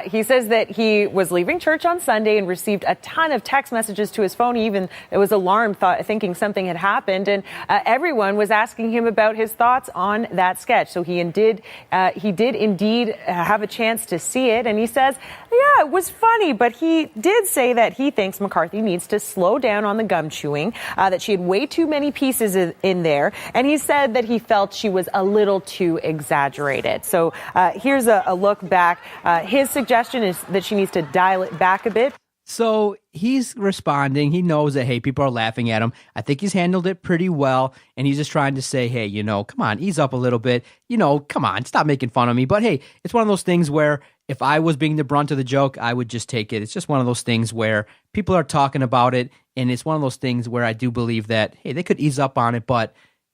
Speaker 11: He says that he was leaving church on Sunday and received a ton of text messages to his phone. He even was alarmed, thinking something had happened. And everyone was asking him about his thoughts on that sketch. So he did indeed have a chance to see it. And he says, yeah, it was funny. But he did say that he thinks McCarthy needs to slow down on the gum chewing, that she had way too many pieces in there. And he said that he felt she was a little too exaggerated. So here's a look back. His suggestion is that she needs to dial it back a bit.
Speaker 4: So he's responding. He knows that, hey, people are laughing at him. I think he's handled it pretty well. And he's just trying to say, hey, come on, ease up a little bit. Come on, stop making fun of me. But hey, it's one of those things where if I was being the brunt of the joke, I would just take it. It's just one of those things where people are talking about it. And it's one of those things where I do believe that, hey, they could ease up on it. But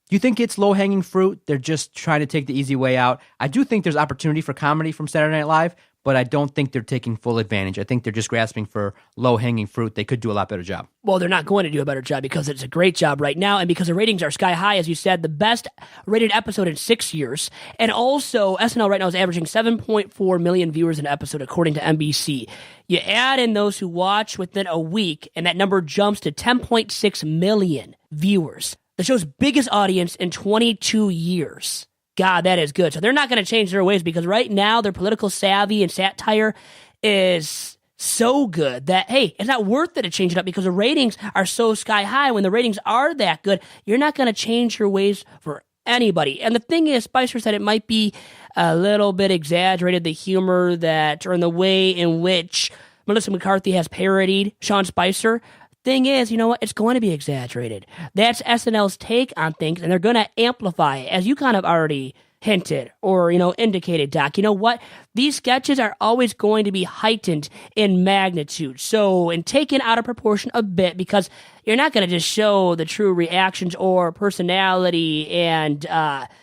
Speaker 4: do you think it's low-hanging fruit? They're just trying to take the easy way out. I do think there's opportunity for comedy from Saturday Night Live, but I don't think they're taking full advantage. I think they're just grasping for low-hanging fruit. They could do a lot better job.
Speaker 3: Well, they're not going to do a better job because it's a great job right now, and because the ratings are sky high, as you said, the best rated episode in 6 years. And also, SNL right now is averaging 7.4 million viewers an episode, according to NBC. You add in those who watch within a week, and that number jumps to 10.6 million viewers. The show's biggest audience in 22 years. God, that is good. So they're not going to change their ways because right now their political savvy and satire is so good that, hey, it's not worth it to change it up because the ratings are so sky high. When the ratings are that good, you're not going to change your ways for anybody. And the thing is, Spicer said it might be a little bit exaggerated, the humor that, or in the way in which Melissa McCarthy has parodied Sean Spicer. Thing is, you know what? It's going to be exaggerated. That's SNL's take on things, and they're going to amplify it, as you kind of already hinted or, indicated, Doc. You know what? These sketches are always going to be heightened in magnitude. So, and taken out of proportion a bit because you're not going to just show the true reactions or personality and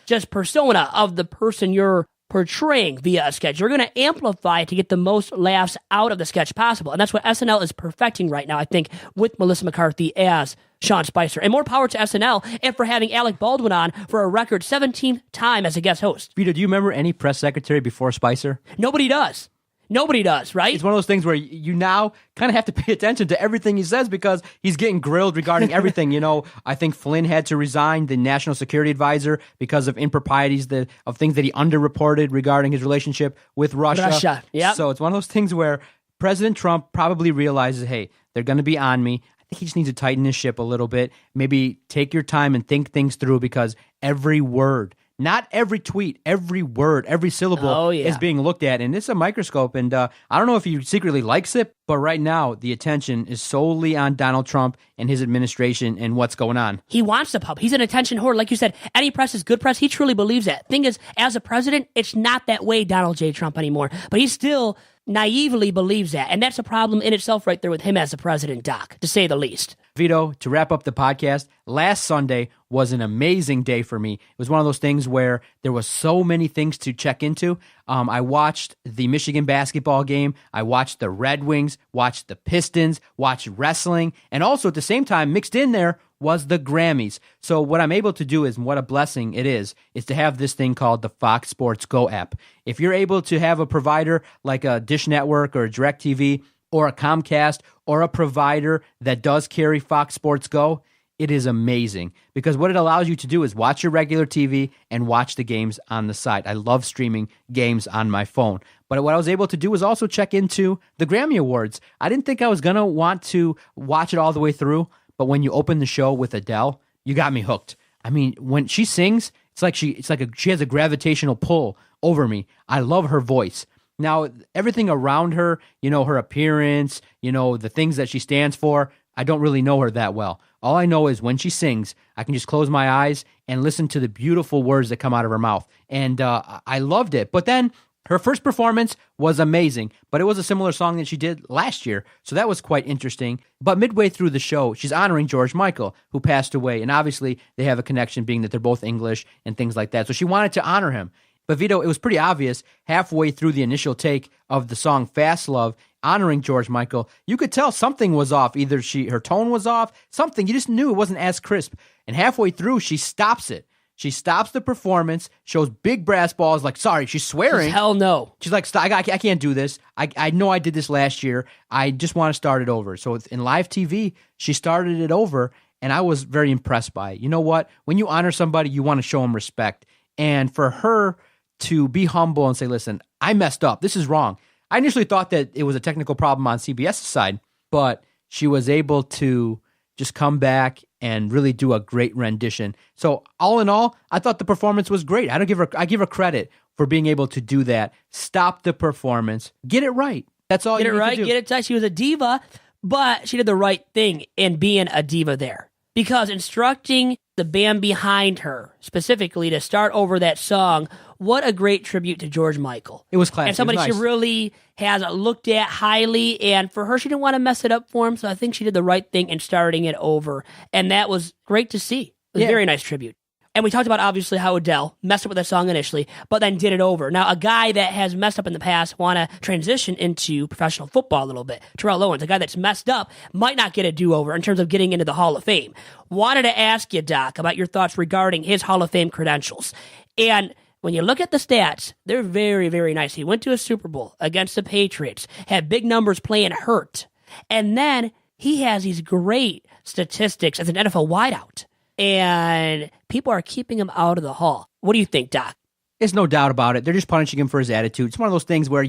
Speaker 3: just persona of the person you're portraying via a sketch. You're going to amplify it to get the most laughs out of the sketch possible. And that's what SNL is perfecting right now, I think, with Melissa McCarthy as Sean Spicer. And more power to SNL and for having Alec Baldwin on for a record 17th time as a guest host.
Speaker 4: Vito, do you remember any press secretary before Spicer?
Speaker 3: Nobody does. Nobody does, right?
Speaker 4: It's one of those things where you now kind of have to pay attention to everything he says because he's getting grilled regarding everything. I think Flynn had to resign, the national security advisor, because of improprieties of things that he underreported regarding his relationship with Russia.
Speaker 3: Yep.
Speaker 4: So it's one of those things where President Trump probably realizes, hey, they're going to be on me. I think he just needs to tighten his ship a little bit. Maybe take your time and think things through because every word not every tweet, every word, every syllable is being looked at, and it's a microscope. And I don't know if he secretly likes it, but right now the attention is solely on Donald Trump and his administration and what's going on.
Speaker 3: He wants the pub. He's an attention whore. Like you said, any press is good press. He truly believes that. Thing is, as a president, it's not that way, Donald J. Trump, anymore. But he still naively believes that. And that's a problem in itself right there with him as the president, Doc, to say the least.
Speaker 4: Vito, to wrap up the podcast, last Sunday was an amazing day for me. It was one of those things where there was so many things to check into. I watched the Michigan basketball game. I watched the Red Wings, watched the Pistons, watched wrestling, and also at the same time, mixed in there was the Grammys. So what I'm able to do is, what a blessing it is to have this thing called the Fox Sports Go app. If you're able to have a provider like a Dish Network or a DirecTV or a Comcast or a provider that does carry Fox Sports Go, it is amazing because what it allows you to do is watch your regular TV and watch the games on the site. I love streaming games on my phone. But what I was able to do was also check into the Grammy Awards. I didn't think I was going to want to watch it all the way through, but when you open the show with Adele, you got me hooked. I mean, when she sings, it's like she has a gravitational pull over me. I love her voice. Now, everything around her, her appearance, the things that she stands for, I don't really know her that well. All I know is when she sings, I can just close my eyes and listen to the beautiful words that come out of her mouth. And I loved it. But then her first performance was amazing, but it was a similar song that she did last year. So that was quite interesting. But midway through the show, she's honoring George Michael, who passed away. And obviously, they have a connection being that they're both English and things like that. So she wanted to honor him. But Vito, it was pretty obvious halfway through the initial take of the song Fast Love, honoring George Michael, you could tell something was off. Either her tone was off, something. You just knew it wasn't as crisp. And halfway through, she stops it. She stops the performance, shows big brass balls, like, sorry, she's swearing.
Speaker 3: Hell no.
Speaker 4: She's like, I can't do this. I know I did this last year. I just want to start it over. So in live TV, she started it over, and I was very impressed by it. You know what? When you honor somebody, you want to show them respect. And for her to be humble and say, listen, I messed up. This is wrong. I initially thought that it was a technical problem on CBS's side, but she was able to just come back and really do a great rendition. So all in all, I thought the performance was great. I give her credit for being able to do that. Stop the performance. Get it right. That's all you need to do.
Speaker 3: Get it right. She was a diva, but she did the right thing in being a diva there. Because instructing the band behind her, specifically to start over that song, what a great tribute to George Michael.
Speaker 4: It was classic.
Speaker 3: And somebody she really has looked at highly, and for her, she didn't want to mess it up for him, so I think she did the right thing in starting it over, and that was great to see. It was a very nice tribute. And we talked about, obviously, how Adele messed up with that song initially, but then did it over. Now, a guy that has messed up in the past want to transition into professional football a little bit. Terrell Owens, a guy that's messed up, might not get a do-over in terms of getting into the Hall of Fame. Wanted to ask you, Doc, about your thoughts regarding his Hall of Fame credentials. And when you look at the stats, they're very, very nice. He went to a Super Bowl against the Patriots, had big numbers playing hurt, and then he has these great statistics as an NFL wideout. And people are keeping him out of the Hall. What do you think, Doc?
Speaker 4: There's no doubt about it. They're just punishing him for his attitude. It's one of those things where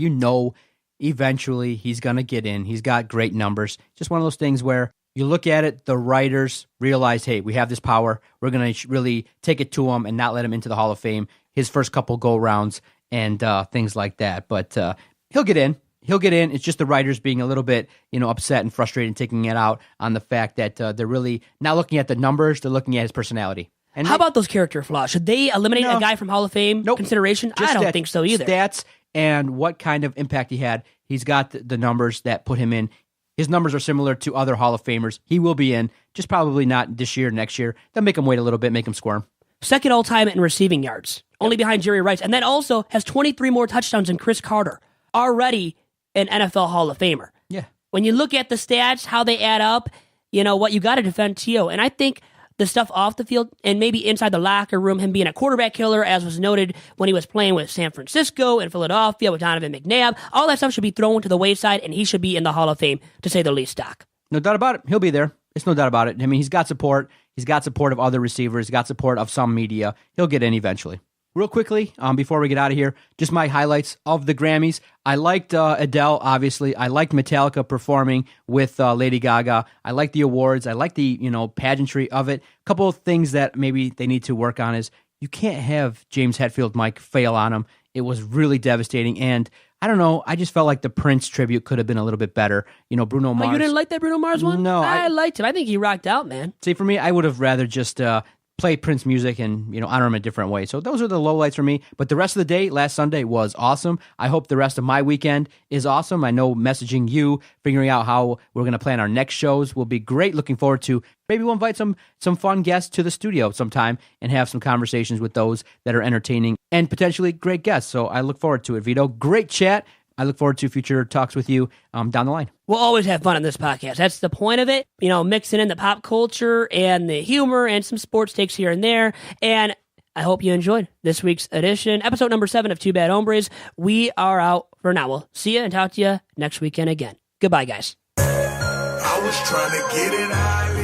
Speaker 4: eventually he's going to get in. He's got great numbers. Just one of those things where you look at it, the writers realize, hey, we have this power. We're going to really take it to him and not let him into the Hall of Fame. His first couple go-rounds and things like that. But he'll get in. He'll get in. It's just the writers being a little bit, upset and frustrated and taking it out on the fact that they're really not looking at the numbers. They're looking at his personality. And
Speaker 3: how about those character flaws? Should they eliminate a guy from Hall of Fame consideration? I don't think so either.
Speaker 4: Stats and what kind of impact he had. He's got the numbers that put him in. His numbers are similar to other Hall of Famers. He will be in, just probably not this year, next year. They'll make him wait a little bit, make him squirm.
Speaker 3: Second all-time in receiving yards, only behind Jerry Rice. And then also has 23 more touchdowns than Chris Carter. Already an NFL Hall of Famer.
Speaker 4: Yeah.
Speaker 3: When you look at the stats, how they add up, you got to defend T.O. And I think the stuff off the field and maybe inside the locker room, him being a quarterback killer, as was noted when he was playing with San Francisco and Philadelphia with Donovan McNabb, all that stuff should be thrown to the wayside, and he should be in the Hall of Fame, to say the least, Doc.
Speaker 4: No doubt about it. He'll be there. It's no doubt about it. I mean, he's got support. He's got support of other receivers. He's got support of some media. He'll get in eventually. Real quickly, before we get out of here, just my highlights of the Grammys. I liked Adele, obviously. I liked Metallica performing with Lady Gaga. I liked the awards. I liked the pageantry of it. A couple of things that maybe they need to work on is you can't have James Hetfield Mike fail on him. It was really devastating. And I don't know, I just felt like the Prince tribute could have been a little bit better. Bruno Mars.
Speaker 3: Oh, you didn't like that Bruno Mars one?
Speaker 4: No.
Speaker 3: I liked it. I think he rocked out, man.
Speaker 4: See, for me, I would have rather just play Prince music and, honor him a different way. So those are the lowlights for me. But the rest of the day, last Sunday, was awesome. I hope the rest of my weekend is awesome. I know messaging you, figuring out how we're going to plan our next shows will be great. Looking forward to, maybe we'll invite some fun guests to the studio sometime and have some conversations with those that are entertaining and potentially great guests. So I look forward to it, Vito. Great chat. I look forward to future talks with you down the line.
Speaker 3: We'll always have fun on this podcast. That's the point of it. Mixing in the pop culture and the humor and some sports takes here and there. And I hope you enjoyed this week's edition, episode number 7 of Two Bad Hombres. We are out for now. We'll see you and talk to you next weekend again. Goodbye, guys.
Speaker 2: I was trying to get it out.